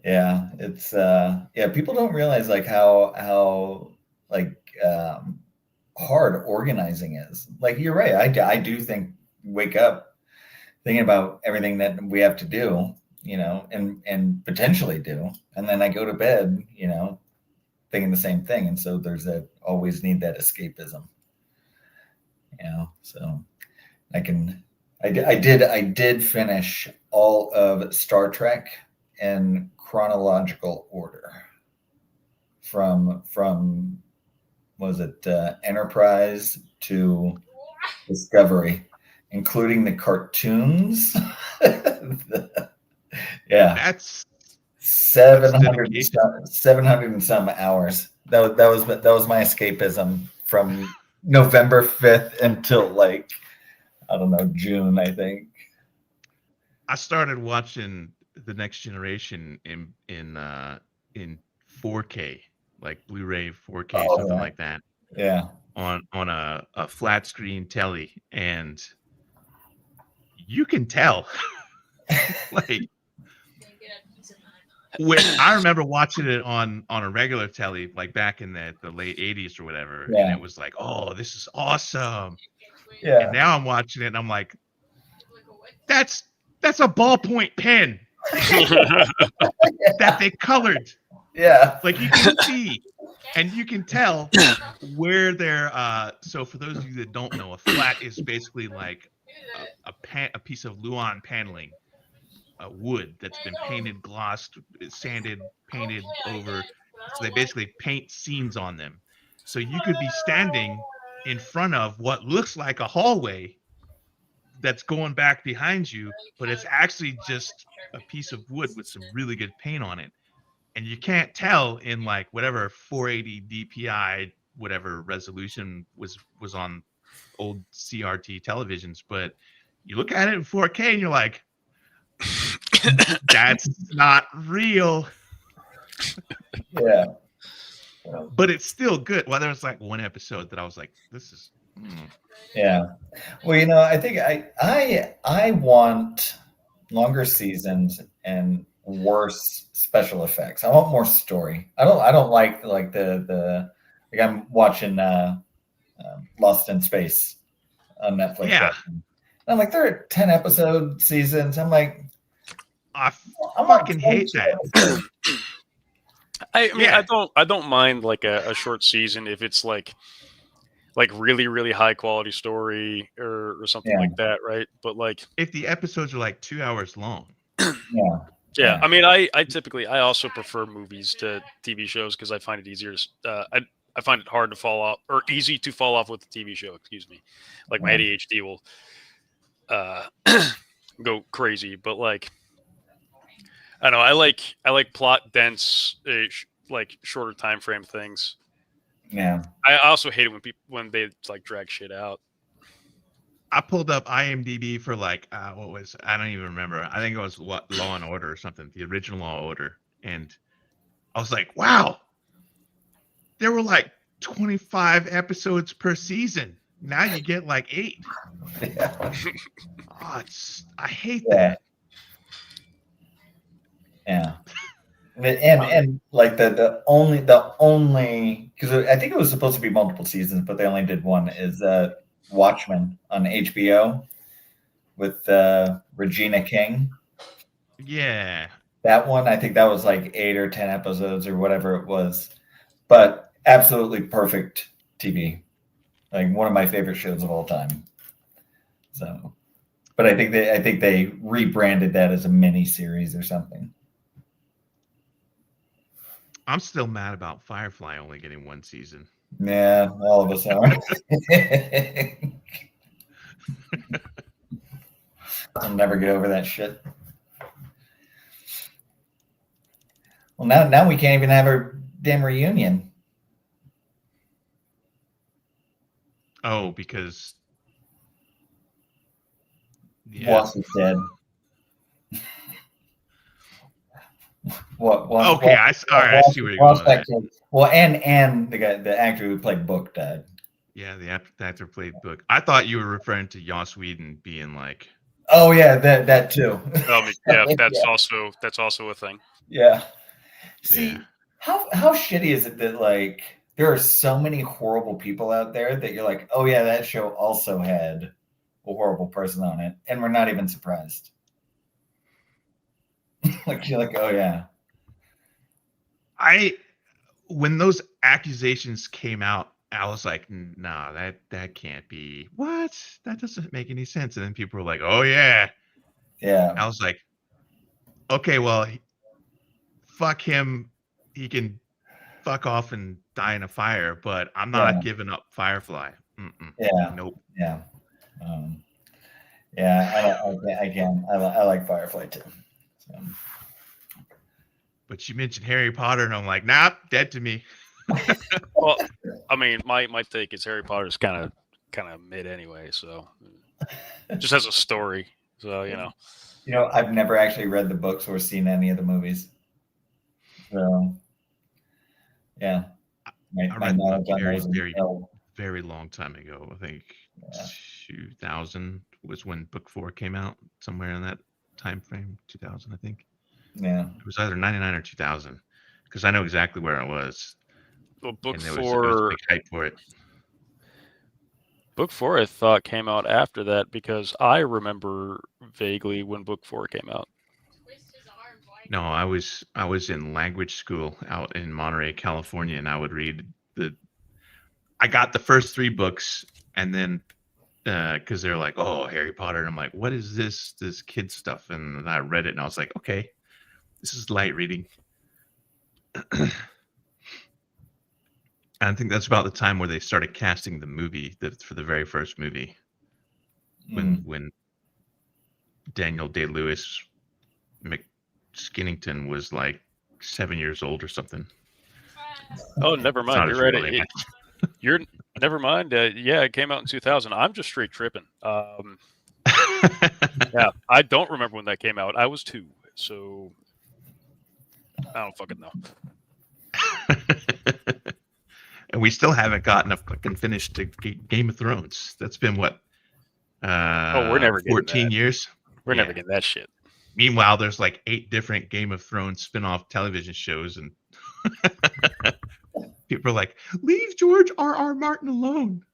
Yeah, it's people don't realize like how like hard organizing is. Like you're right. I do think wake up thinking about everything that we have to do, and potentially do, and then I go to bed, thinking the same thing, and so there's always need that escapism. So I did finish all of Star Trek in chronological order from was it Enterprise to Discovery, including the cartoons. Yeah, that's 700 and some hours. That was my escapism from November 5th until like I don't know, June, I think. I started watching The Next Generation in 4K, like Blu-ray 4K, something like that. Yeah. On a flat screen telly, and you can tell. Like when I remember watching it on a regular telly, like back in the late 80s or whatever, and it was like, oh, this is awesome. Yeah. And now I'm watching it and I'm like, that's a ballpoint pen that they colored. Yeah. Like you can see and you can tell where they're so for those of you that don't know, a flat is basically like a piece of Luan paneling, wood that's been painted, glossed, sanded, painted over. So they basically paint scenes on them. So you could be standing in front of what looks like a hallway that's going back behind you, but it's actually just a piece of wood with some really good paint on it. And you can't tell in like whatever 480 DPI, whatever resolution was on old CRT televisions, but you look at it in 4K and you're like, that's not real. Yeah. But it's still good. Well, there was like one episode that I was like, this is Yeah. Well, I think I want longer seasons and worse special effects. I want more story. I don't like the like I'm watching Lost in Space on Netflix. Yeah. I'm like, there are 10 episode seasons. I'm like, I fucking hate that. I mean, yeah. I don't mind like a short season if it's like really, really high quality story or something like that, right? But like if the episodes are like 2 hours long. Yeah. I mean, I also prefer movies to TV shows because I find it easier to I find it hard to fall off or easy to fall off with the TV show, excuse me. Like my ADHD will go crazy, but like I don't know, I like plot dense like shorter time frame things. Yeah. I also hate it when they like drag shit out. I pulled up IMDb for like I don't even remember. I think it was Law and Order or something, the original Law and Order, and I was like, wow, there were like 25 episodes per season. Now you get like 8. Yeah. I hate that. Yeah. And like the only because I think it was supposed to be multiple seasons, but they only did one, is Watchmen on HBO. with Regina King. Yeah. That one, I think that was like 8 or 10 episodes or whatever it was, but absolutely perfect TV. Like one of my favorite shows of all time. So, but I think they rebranded that as a mini series or something. I'm still mad about Firefly only getting 1 season. Yeah, all of us are. I'll never get over that shit. Well, now we can't even have our damn reunion. Oh, because Wass is dead. What? Okay, I see where you're going with that. Well, and the actor who played Book died. Yeah, the actor played Book. I thought you were referring to Joss Whedon being like. Oh yeah, that too. Yeah, that's also a thing. Yeah. See, Yeah. how shitty is it that like there are so many horrible people out there that you're like, oh yeah, that show also had a horrible person on it, and we're not even surprised. Like you're like, oh yeah. When those accusations came out, I was like, nah, that can't be. What? That doesn't make any sense. And then people were like, oh yeah. Yeah. I was like, okay, well, fuck him. He can fuck off and die in a fire, but I'm not giving up Firefly. Yeah. Nope. Yeah. Yeah, I can. I like Firefly too. So. But you mentioned Harry Potter, and I'm like, nah, dead to me. Well, I mean, my take is Harry Potter's kind of mid anyway, so just as a story. So I've never actually read the books or seen any of the movies. So yeah, I read the book very long time ago. I think 2000 was when book 4 came out, somewhere in that time frame. 2000, I think. Yeah, it was either 99 or 2000, because I know exactly where I was. Well, book and 4 was a big hype for it. Book 4, I thought, came out after that, because I remember vaguely when book 4 came out. No, I was in language school out in Monterey, California, and I would read I got the first 3 books, and then because they're like, oh, Harry Potter, and I'm like, what is this kid stuff? And I read it, and I was like, okay, this is light reading. I think that's about the time where they started casting the movie for the very first movie, when Daniel Day-Lewis McSkinnington was like 7 years old or something. Oh, never mind. You're right. You're never mind. Yeah, it came out in 2000. I'm just straight tripping. Yeah, I don't remember when that came out. I was 2, so I don't fucking know. And we still haven't gotten a fucking finished Game of Thrones. That's been what? We're never 14 years. We're never getting that shit. Meanwhile, there's like 8 different Game of Thrones spin-off television shows, and people are like, leave George R.R. Martin alone.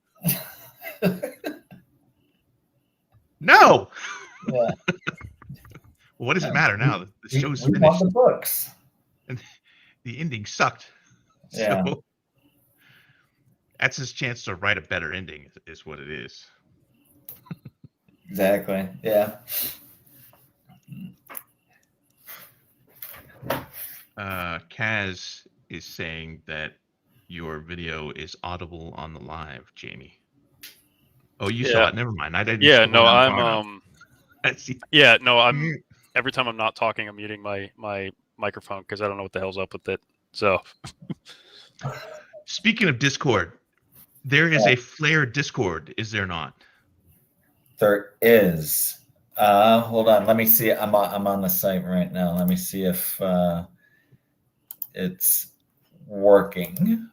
No. Yeah. What does it matter now? The show's finished. We want the books. And the ending sucked. Yeah. So that's his chance to write a better ending, is what it is. Exactly. Yeah. Kaz is saying that your video is audible on the live, Jamie. Oh, you saw it. Never mind. I didn't. Yeah, no, I'm yeah, no, I'm every time I'm not talking, I'm muting my microphone because I don't know what the hell's up with it. So speaking of Discord, there is a F.L.A.R.E Discord, is there not? There is. Hold on. Let me see. I'm on the site right now. Let me see if it's working.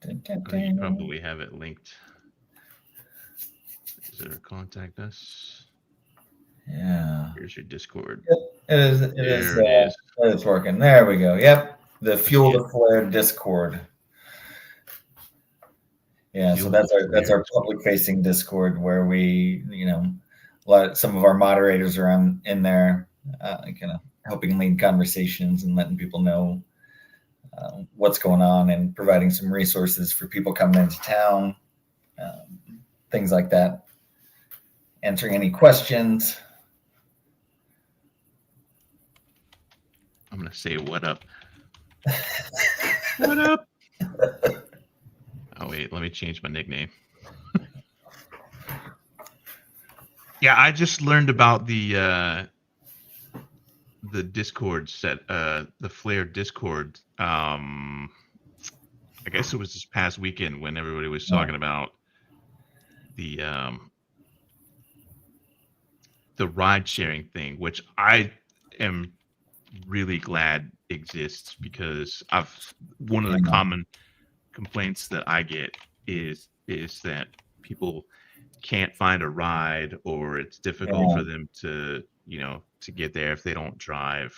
You probably have it linked. Is there a contact us? Yeah. Here's your Discord. Yep, it is working. There we go. Yep. The Fuel the F.L.A.R.E Discord. Yeah, so that's our public facing Discord where we, some of our moderators are in there, kind of helping lead conversations and letting people know what's going on and providing some resources for people coming into town, things like that. Answering any questions. I'm gonna say what up. What up? Oh wait, let me change my nickname. Yeah, I just learned about the Discord set, the F.L.A.R.E Discord. I guess it was this past weekend when everybody was talking about the ride sharing thing, which I am really glad exists, because one of the common complaints that I get is that people can't find a ride, or it's difficult for them to get there if they don't drive.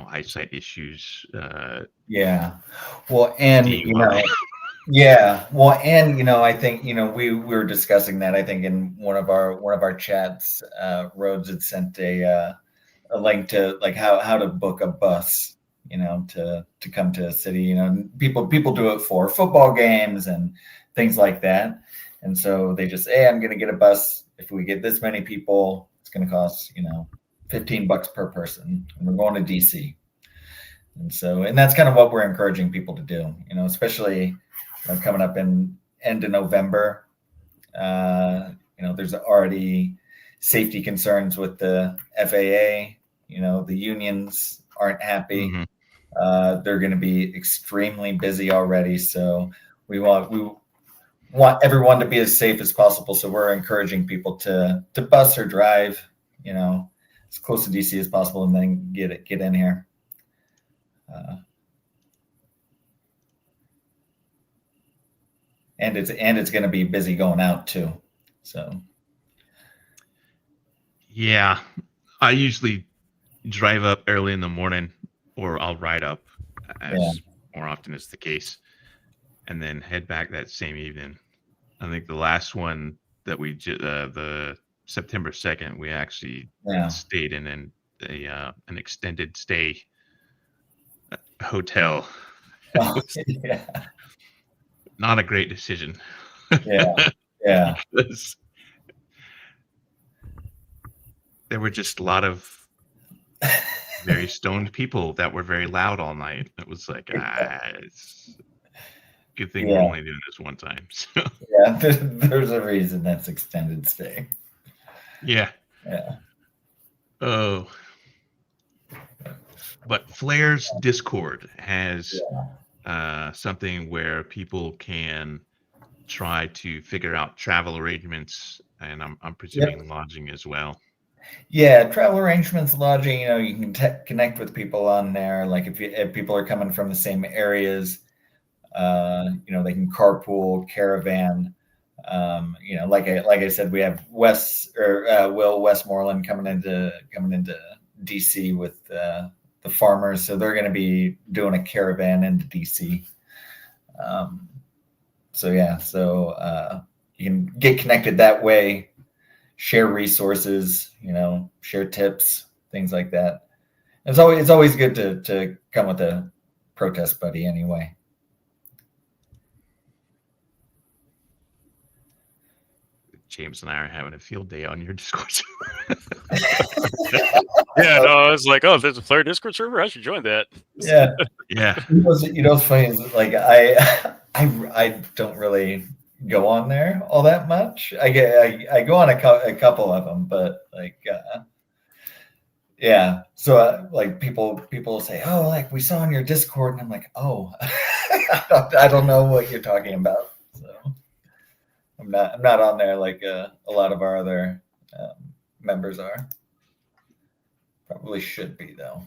Eyesight issues. Well, and DUI. I think we were discussing that. I think in one of our chats, Rhodes had sent a link to like how to book a bus, to come to a city. People do it for football games and things like that, and so they just say, hey, I'm going to get a bus. If we get this many people, it's going to cost $15 per person, and we're going to DC. And that's kind of what we're encouraging people to do, especially coming up in end of November. There's already safety concerns with the FAA. The unions aren't happy. Mm-hmm. They're going to be extremely busy already. So we want everyone to be as safe as possible. So we're encouraging people to bus or drive, as close to DC as possible, and then get in here. And it's going to be busy going out too. So yeah, I usually drive up early in the morning, or I'll ride up, as more often is the case, and then head back that same evening. I think the last one that we the September 2nd, we actually stayed in an extended stay hotel. Not a great decision. Because there were just a lot of very stoned people that were very loud all night. It was like, it's good thing we're only doing this one time. So. Yeah, there's a reason that's extended stay. Yeah. Oh. But F.L.A.R.E's Discord has something where people can try to figure out travel arrangements, and I'm presuming lodging as well. Yeah, travel arrangements, lodging. You can connect with people on there. Like if people are coming from the same areas, they can carpool, caravan. Like I said, we have Will Westmoreland coming into DC with the farmers, so they're going to be doing a caravan into DC. So you can get connected that way, share resources, share tips, things like that. It's always good to come with a protest buddy anyway. James and I are having a field day on your Discord. Yeah, no, I was like, oh, there's a F.L.A.R.E Discord server. I should join that. Yeah. What's funny is like I don't really go on there all that much. I go on a couple of them, but So like people say, oh, like we saw on your Discord, and I'm like, oh, I don't know what you're talking about. So I'm not on there like a lot of our other members are. Probably should be though.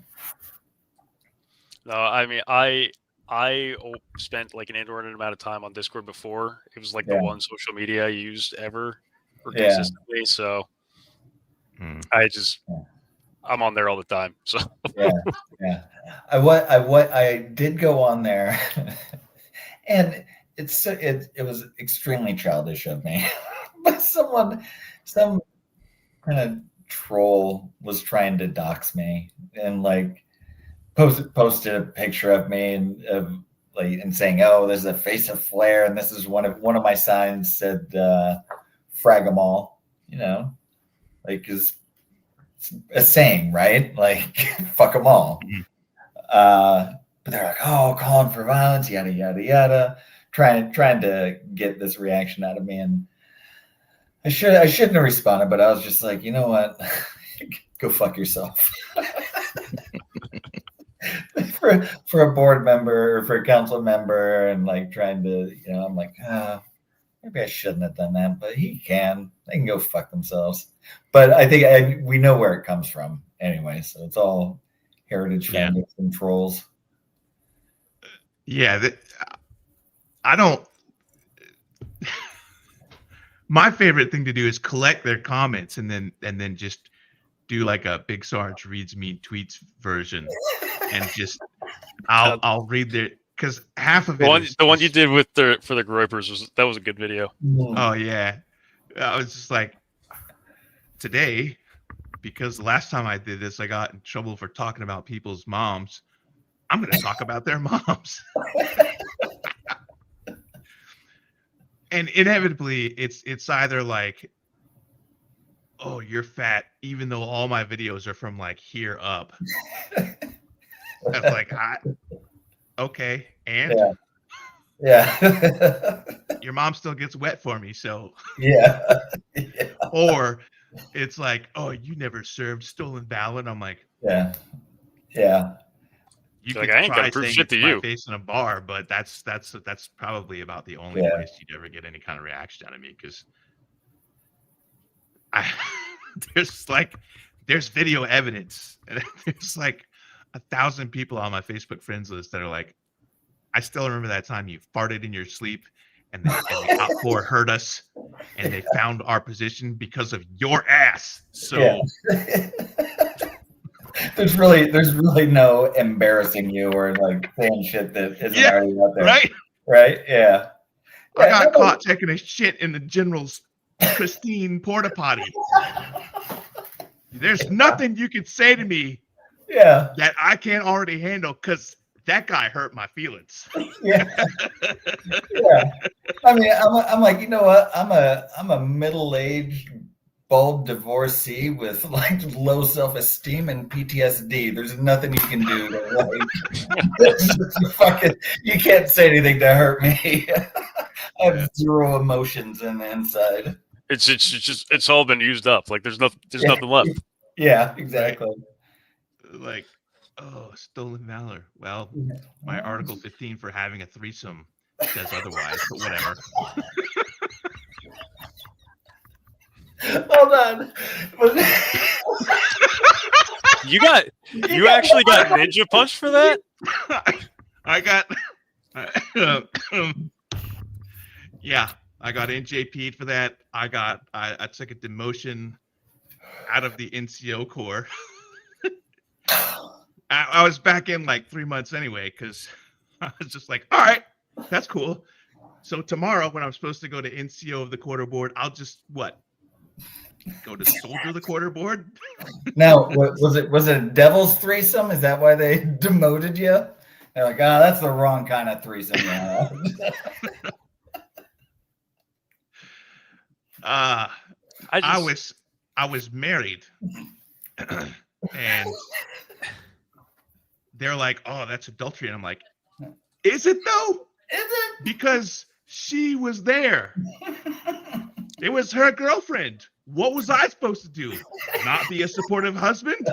No, I mean I spent like an inordinate amount of time on Discord before. It was like the one social media I used ever or consistently. So I'm on there all the time. So I did go on there, and it was extremely childish of me. But some kind of troll was trying to dox me and like posted a picture of me and saying, "Oh, there's a face of F.L.A.R.E, and this is one of my signs said frag 'em all," like is a saying, right? Like fuck them all. But they're like, "Oh, calling for violence, yada yada yada," trying to get this reaction out of me, and I shouldn't have responded, but I was just like, you know what, go fuck yourself. for a board member or for a council member, and like trying to, I'm like, maybe I shouldn't have done that, but they can go fuck themselves. But I think we know where it comes from anyway, so it's all Heritage Foundation trolls. Yeah, I don't. My favorite thing to do is collect their comments and then just do like a Big Sarge reads mean tweets version, and just I'll read their, because half of it the one you did for the Groypers was a good video. Oh yeah, I was just like, today, because the last time I did this, I got in trouble for talking about people's moms. I'm going to talk about their moms. And inevitably, it's either like, oh, you're fat, even though all my videos are from like here up. I'm like, okay, and yeah. Your mom still gets wet for me, so yeah. Or it's like, oh, you never served stolen valor. I'm like, yeah. You like, could I ain't try gonna prove saying shit it's to my you. face in a bar, but that's probably about the only place you'd ever get any kind of reaction out of me, because there's video evidence, and there's like 1,000 people on my Facebook friends list that are like, I still remember that time you farted in your sleep, and the outpour heard us, and they found our position because of your ass. So. There's really no embarrassing you or like saying shit that isn't already out there. Right? Yeah. I got caught taking a shit in the general's pristine porta potty. There's nothing you could say to me that I can't already handle, because that guy hurt my feelings. Yeah. I mean, I'm like, you know what? I'm a middle-aged bald divorcee with like low self-esteem and PTSD. There's nothing you can do to you can't say anything to hurt me. I have zero emotions in the inside. It's all been used up. Like there's nothing left. Yeah, exactly. Right? Like, oh, stolen valor. Well, my Article 15 for having a threesome says otherwise, but whatever. Hold on. You actually got ninja punched for that? I got yeah, I got NJP'd for that. I took a demotion out of the NCO Corps. I was back in like 3 months anyway, because I was just like, all right, that's cool. So tomorrow, when I'm supposed to go to NCO of the quarter board, I'll just go to soldier the quarter board. Now, was it a devil's threesome? Is that why they demoted you? They're like, that's the wrong kind of threesome. I was married, and they're like, oh, that's adultery, and I'm like, is it though? Is it? Because she was there. It was her girlfriend. What was I supposed to do? Not be a supportive husband?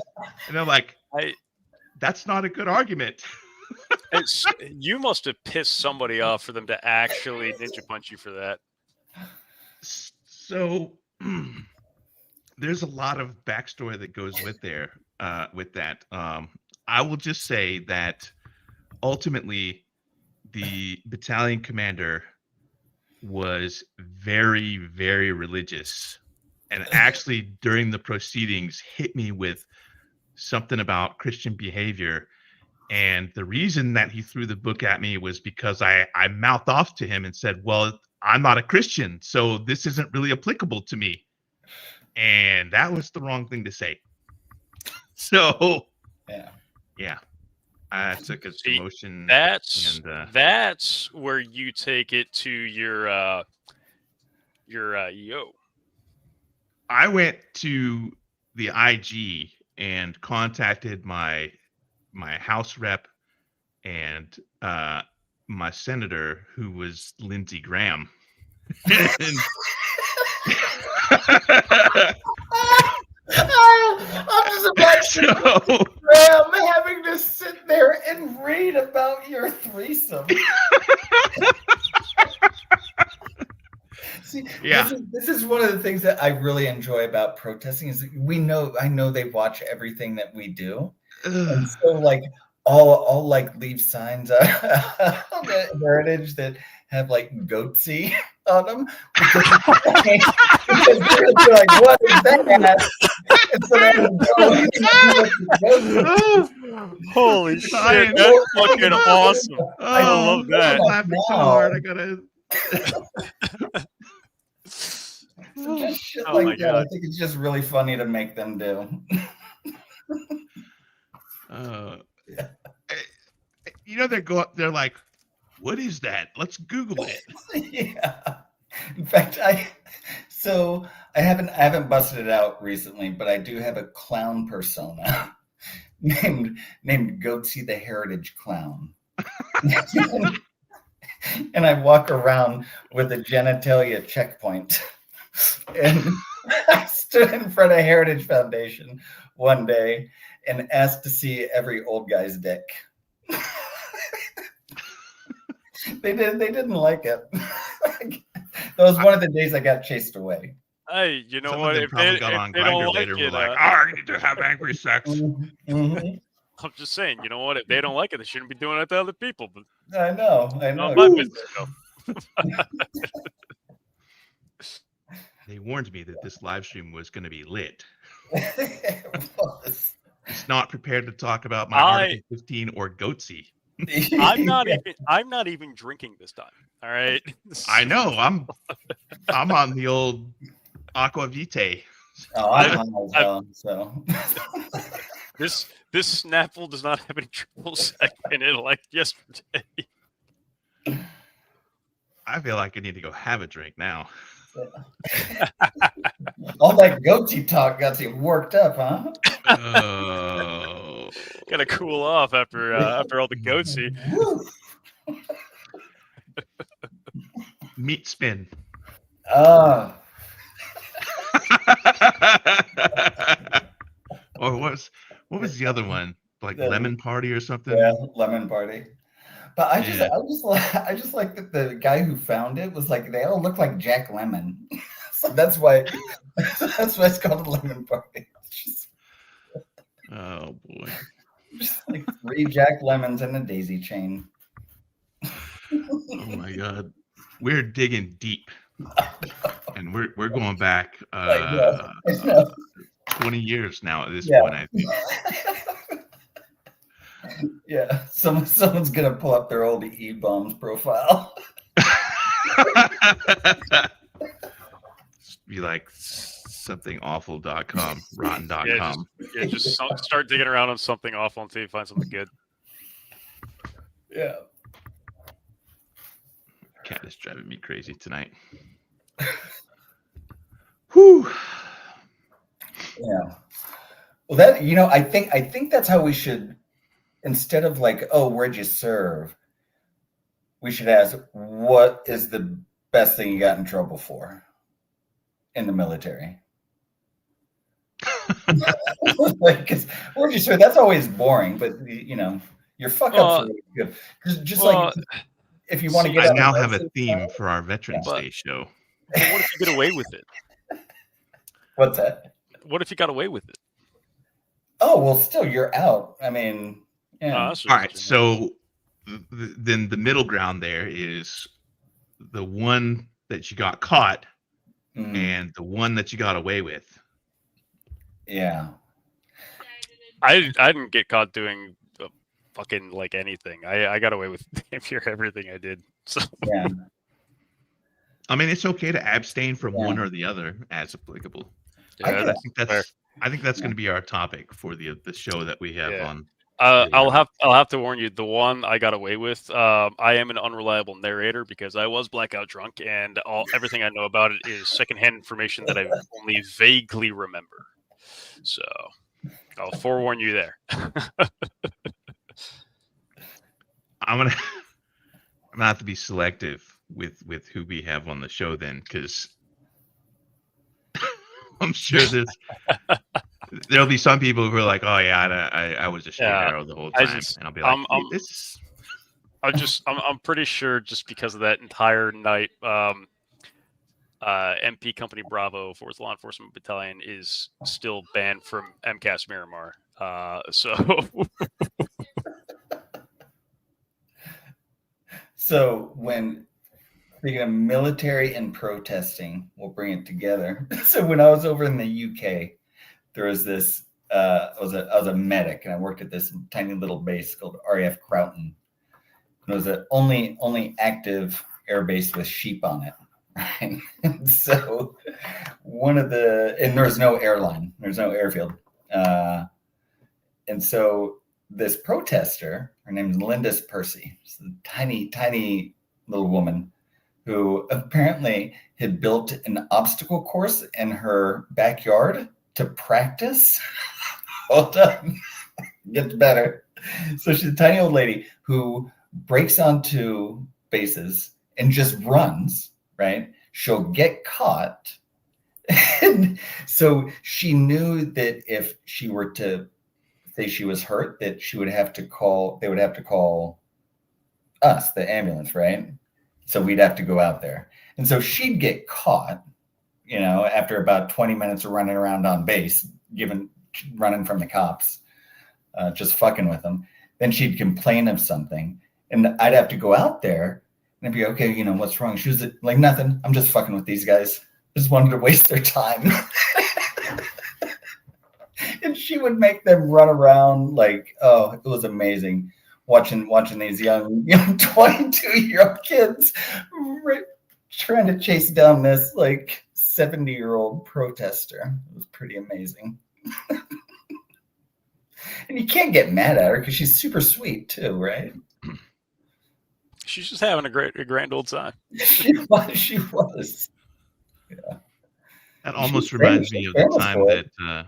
And they're like, that's not a good argument. You must have pissed somebody off for them to actually ninja punch you for that. So there's a lot of backstory that goes with that. I will just say that ultimately the battalion commander was very, very religious, and actually during the proceedings hit me with something about Christian behavior, And the reason that he threw the book at me was because I mouthed off to him and said, well, I'm not a Christian, so this isn't really applicable to me. And that was the wrong thing to say. So, yeah. I took it to motion. That's where you take it to your yo. I went to the IG and contacted my House rep and my senator, who was Lindsey Graham. And I'm just imagining Graham having to sit there and read about your threesome. See, this is one of the things that I really enjoy about protesting is I know they watch everything that we do. And so like I'll like leave signs on the Heritage that have like goatsy on them because they're like, what is that? And so holy shit, that's fucking awesome. I love that. I'm laughing so hard. I gotta just shit like that. I think it's just really funny to make them do. You know, they're like, what is that? Let's Google it. Yeah. In fact, I haven't busted it out recently, but I do have a clown persona named Goatsy the Heritage Clown. And I walk around with a genitalia checkpoint. And I stood in front of Heritage Foundation one day and asked to see every old guy's dick. They didn't like it. That was one of the days I got chased away. Hey, you know Some what? Of them probably got on Grindr later. We're like, I need to have angry sex. Mm-hmm. I'm just saying, you know what? If they don't like it, they shouldn't be doing it to other people. But I know. My business, though. They warned me that this live stream was going to be lit. It was. It's not prepared to talk about my Article 15 or Goatsy. I'm not even drinking this time. All right. I know. I'm on the old Aqua Vitae. Oh, I'm on as well. So this Snapple does not have any triple sec in it like yesterday. I feel like I need to go have a drink now. All that Goatsy talk got you worked up, huh? Oh. Gotta cool off after all the Goatsy. Meat spin. Oh. Or what was the other one? Like Lemon Party or something? Yeah, Lemon Party. But I just like that the guy who found it was like they all look like Jack Lemmon. So that's why it's called a Lemon Party. Oh boy. Just like 3 Jack Lemmons and a daisy chain. Oh my god. We're digging deep. And we're going back 20 years now at this point, I think. Yeah, someone's gonna pull up their old E-Bombs profile. Be like somethingawful.com, rotten.com. Just start digging around on something awful until you find something good. Yeah. Cat is driving me crazy tonight. Whew. Yeah. Well, that I think that's how we should. Instead of like, oh, where'd you serve? We should ask, what is the best thing you got in trouble for in the military? Like, 'cause where'd you serve? That's always boring, but your fuck ups are really good. Just like if you want to get. I now have a theme for our Veterans Day show. But what if you get away with it? What's that? What if you got away with it? Oh well, still you're out. I mean. Yeah. All right, so then the middle ground there is the one that you got caught and the one that you got away with. Yeah. I didn't get caught doing fucking like anything. I got away with damn near everything I did. So Yeah. I mean, it's okay to abstain from Yeah. one or the other as applicable. yeah, I think that's going to be our topic for the show that we have Yeah. on. I'll have to warn you. The one I got away with. I am an unreliable narrator because I was blackout drunk, and everything I know about it is secondhand information that I only vaguely remember. So I'll forewarn you there. I'm gonna have to be selective with who we have on the show then, because I'm sure there'll be some people who are like, oh yeah, I was a straight arrow the whole time, and I'll be like, I'm pretty sure just because of that entire night, MP Company Bravo, 4th Law Enforcement Battalion, is still banned from MCAS Miramar. So when speaking of military and protesting, we'll bring it together. So when I was over in the UK, there was this. I was a medic, and I worked at this tiny little base called RAF Croughton. It was the only active air base with sheep on it. Right? And so and there's no airline, there's no airfield, and so this protester, her name is Linda Percy, she's a tiny little woman who apparently had built an obstacle course in her backyard to practice. Hold on, gets better. So she's a tiny old lady who breaks onto bases and just runs, right? She'll get caught. And so she knew that if she were to say she was hurt, that they would have to call us, the ambulance, right? So we'd have to go out there. And so she'd get caught, after about 20 minutes of running around on base, running from the cops, just fucking with them. Then she'd complain of something, and I'd have to go out there and I'd be okay, what's wrong? She was like, nothing. I'm just fucking with these guys. Just wanted to waste their time. And she would make them run around like, oh, it was amazing watching these young 22-year-old kids trying to chase down this like 70-year-old protester. It was pretty amazing. And you can't get mad at her because she's super sweet too, right? She's just having a grand old time. She was. Yeah. That almost reminds me of the time that.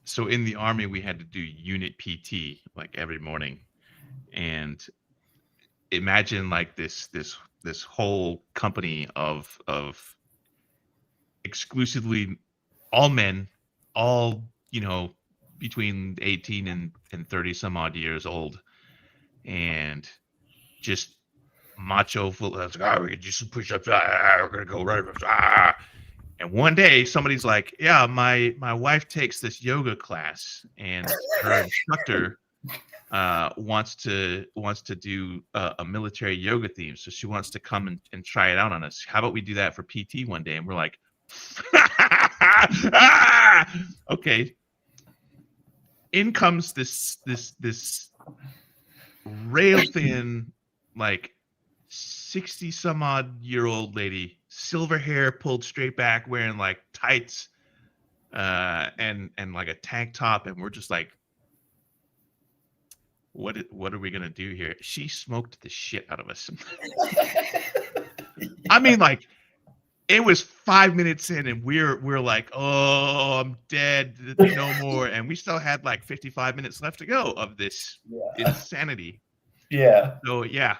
So in the Army, we had to do unit PT like every morning, and imagine like this whole company of exclusively all men, all between 18 and 30 some odd years old, and just macho full of we can do some push-ups, we're gonna go right. And one day somebody's like, yeah, my wife takes this yoga class, and her instructor wants to do a military yoga theme, so she wants to come and try it out on us. How about we do that for PT one day? And we're like, okay. In comes this rail thin, like 60 some odd year old lady, silver hair pulled straight back, wearing like tights and like a tank top, and we're just like, what are we gonna do here? She smoked the shit out of us. I mean, like, it was 5 minutes in, and we're like, oh, I'm dead, no more, and we still had like 55 minutes left to go of this insanity. Yeah. So yeah.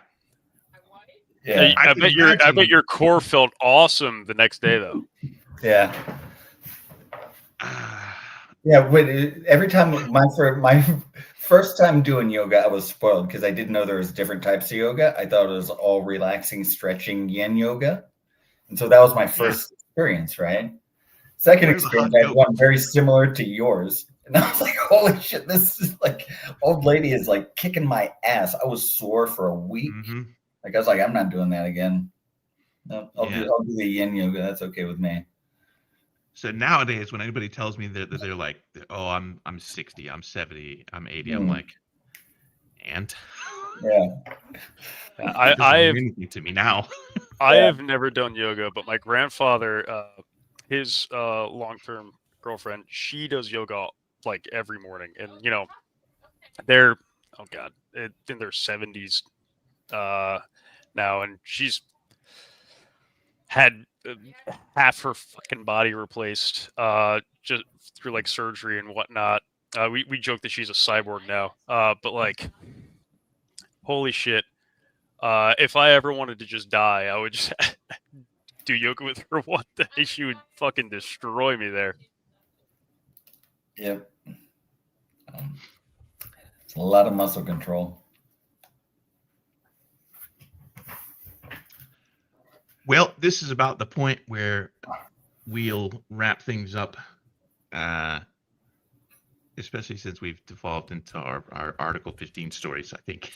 Yeah, I bet your core felt awesome the next day though. Yeah. Yeah. Every time my first time doing yoga, I was spoiled because I didn't know there was different types of yoga. I thought it was all relaxing, stretching yin yoga, and so that was my first experience. Right. Second experience, I had one very similar to yours, and I was like, "Holy shit! This is like old lady is like kicking my ass." I was sore for a week. Mm-hmm. Like I was like, I'm not doing that again. No, I'll do the yin yoga. That's okay with me. So nowadays, when anybody tells me that they're like, oh, I'm 60, I'm 70, I'm 80, I'm like, And Yeah. it doesn't mean anything to me now. I have never done yoga, but my grandfather, his long-term girlfriend, she does yoga like every morning, and they're in their 70s now, and she's had half her fucking body replaced just through like surgery and whatnot. We joke that she's a cyborg now, but like, holy shit. If I ever wanted to just die, I would just do yoga with her one day. She would fucking destroy me there. Yep. It's a lot of muscle control. Well, this is about the point where we'll wrap things up, especially since we've devolved into our Article 15 stories. I think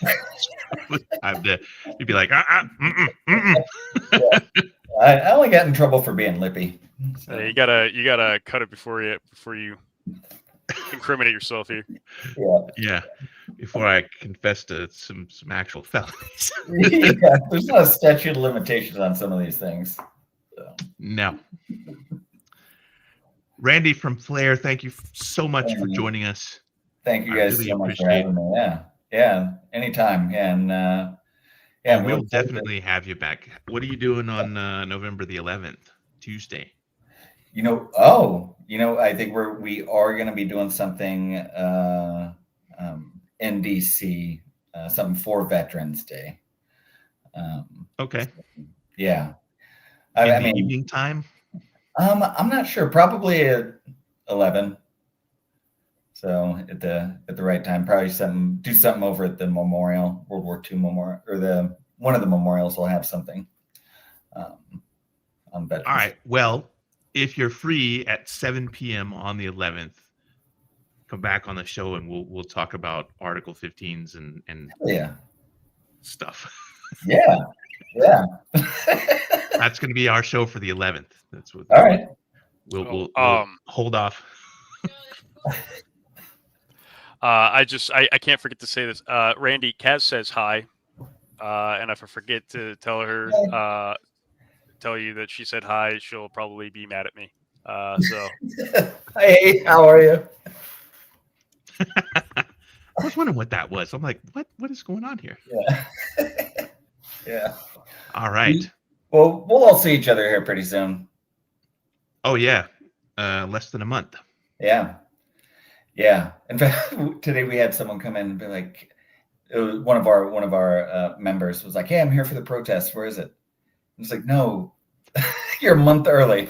you'd be like, Yeah. I only got in trouble for being lippy. So. You gotta cut it before you incriminate yourself here. Yeah. Before I confess to some actual felonies. Yeah, there's not a statute of limitations on some of these things. So. No. Randy from F.L.A.R.E, thank you so much for joining us. Thank you guys so much for having me. Yeah, anytime. And we'll definitely have you back. What are you doing on November the 11th, Tuesday? I think we are going to be doing something in DC, something for Veterans Day. Okay. Yeah. I mean, evening time? I'm not sure. Probably at 11. So at the right time, probably do something over at the memorial, World War II memorial, or one of the memorials will have something on Veterans. All right. Well, if you're free at 7 p.m. on the 11th, come back on the show and we'll talk about Article 15s and stuff. Yeah. That's going to be our show for the 11th. That's what. All right. We'll hold off. I can't forget to say this. Randy, Kaz says hi, and if I forget to tell her, tell you that she said hi, she'll probably be mad at me. So. Hey, how are you? I was wondering what that was. I'm like, what is going on here? Yeah. Yeah. All right. Well, we'll all see each other here pretty soon. Oh yeah. Less than a month. Yeah. In fact, today we had someone come in and be like, it was one of our members was like, "Hey, I'm here for the protest. Where is it?" I was like, "No, you're a month early."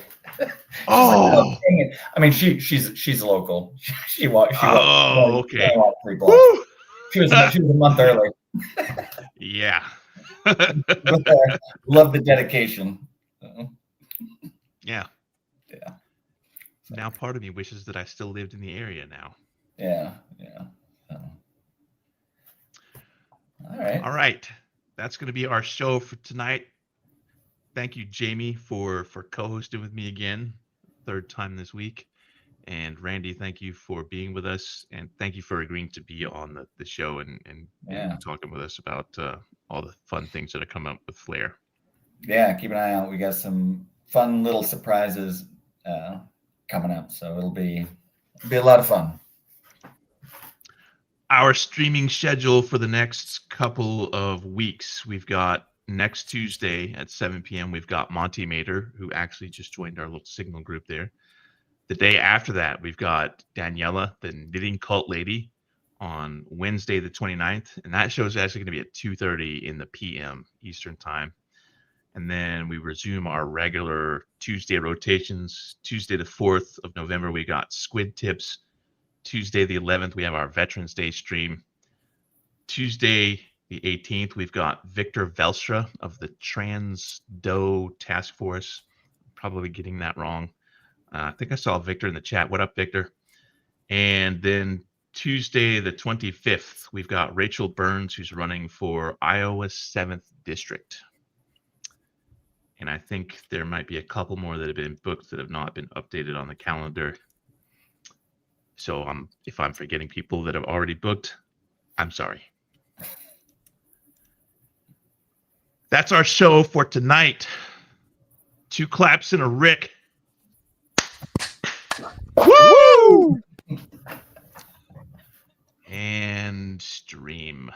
Oh. Like, dang it. I mean, she's local. She walked. Okay. 3 blocks. She was a month early. Yeah. Love the dedication. Yeah. Now part of me wishes that I still lived in the area now. Yeah. All right. That's going to be our show for tonight. Thank you, Jamie, for co-hosting with me again, third time this week. And Randy, thank you for being with us, and thank you for agreeing to be on the show and talking with us about all the fun things that have come up with F.L.A.R.E. Yeah, keep an eye out. We got some fun little surprises coming up, so it'll be a lot of fun. Our streaming schedule for the next couple of weeks, we've got next Tuesday at 7 p.m. We've got Monty Mater, who actually just joined our little Signal group there. The day after that, we've got Daniela, the Knitting Cult Lady, on Wednesday the 29th. And that show is actually going to be at 2:30 in the p.m. Eastern Time. And then we resume our regular Tuesday rotations. Tuesday the 4th of November, we got Squid Tips. Tuesday the 11th, we have our Veterans Day stream. Tuesday the 18th, we've got Victor Velstra of the Trans Doe Task Force. Probably getting that wrong. I think I saw Victor in the chat. What up, Victor? And then Tuesday the 25th, we've got Rachel Burns, who's running for Iowa's 7th District. And I think there might be a couple more that have been booked that have not been updated on the calendar. So if I'm forgetting people that have already booked, I'm sorry. That's our show for tonight. 2 claps and a Rick. Woo! And stream.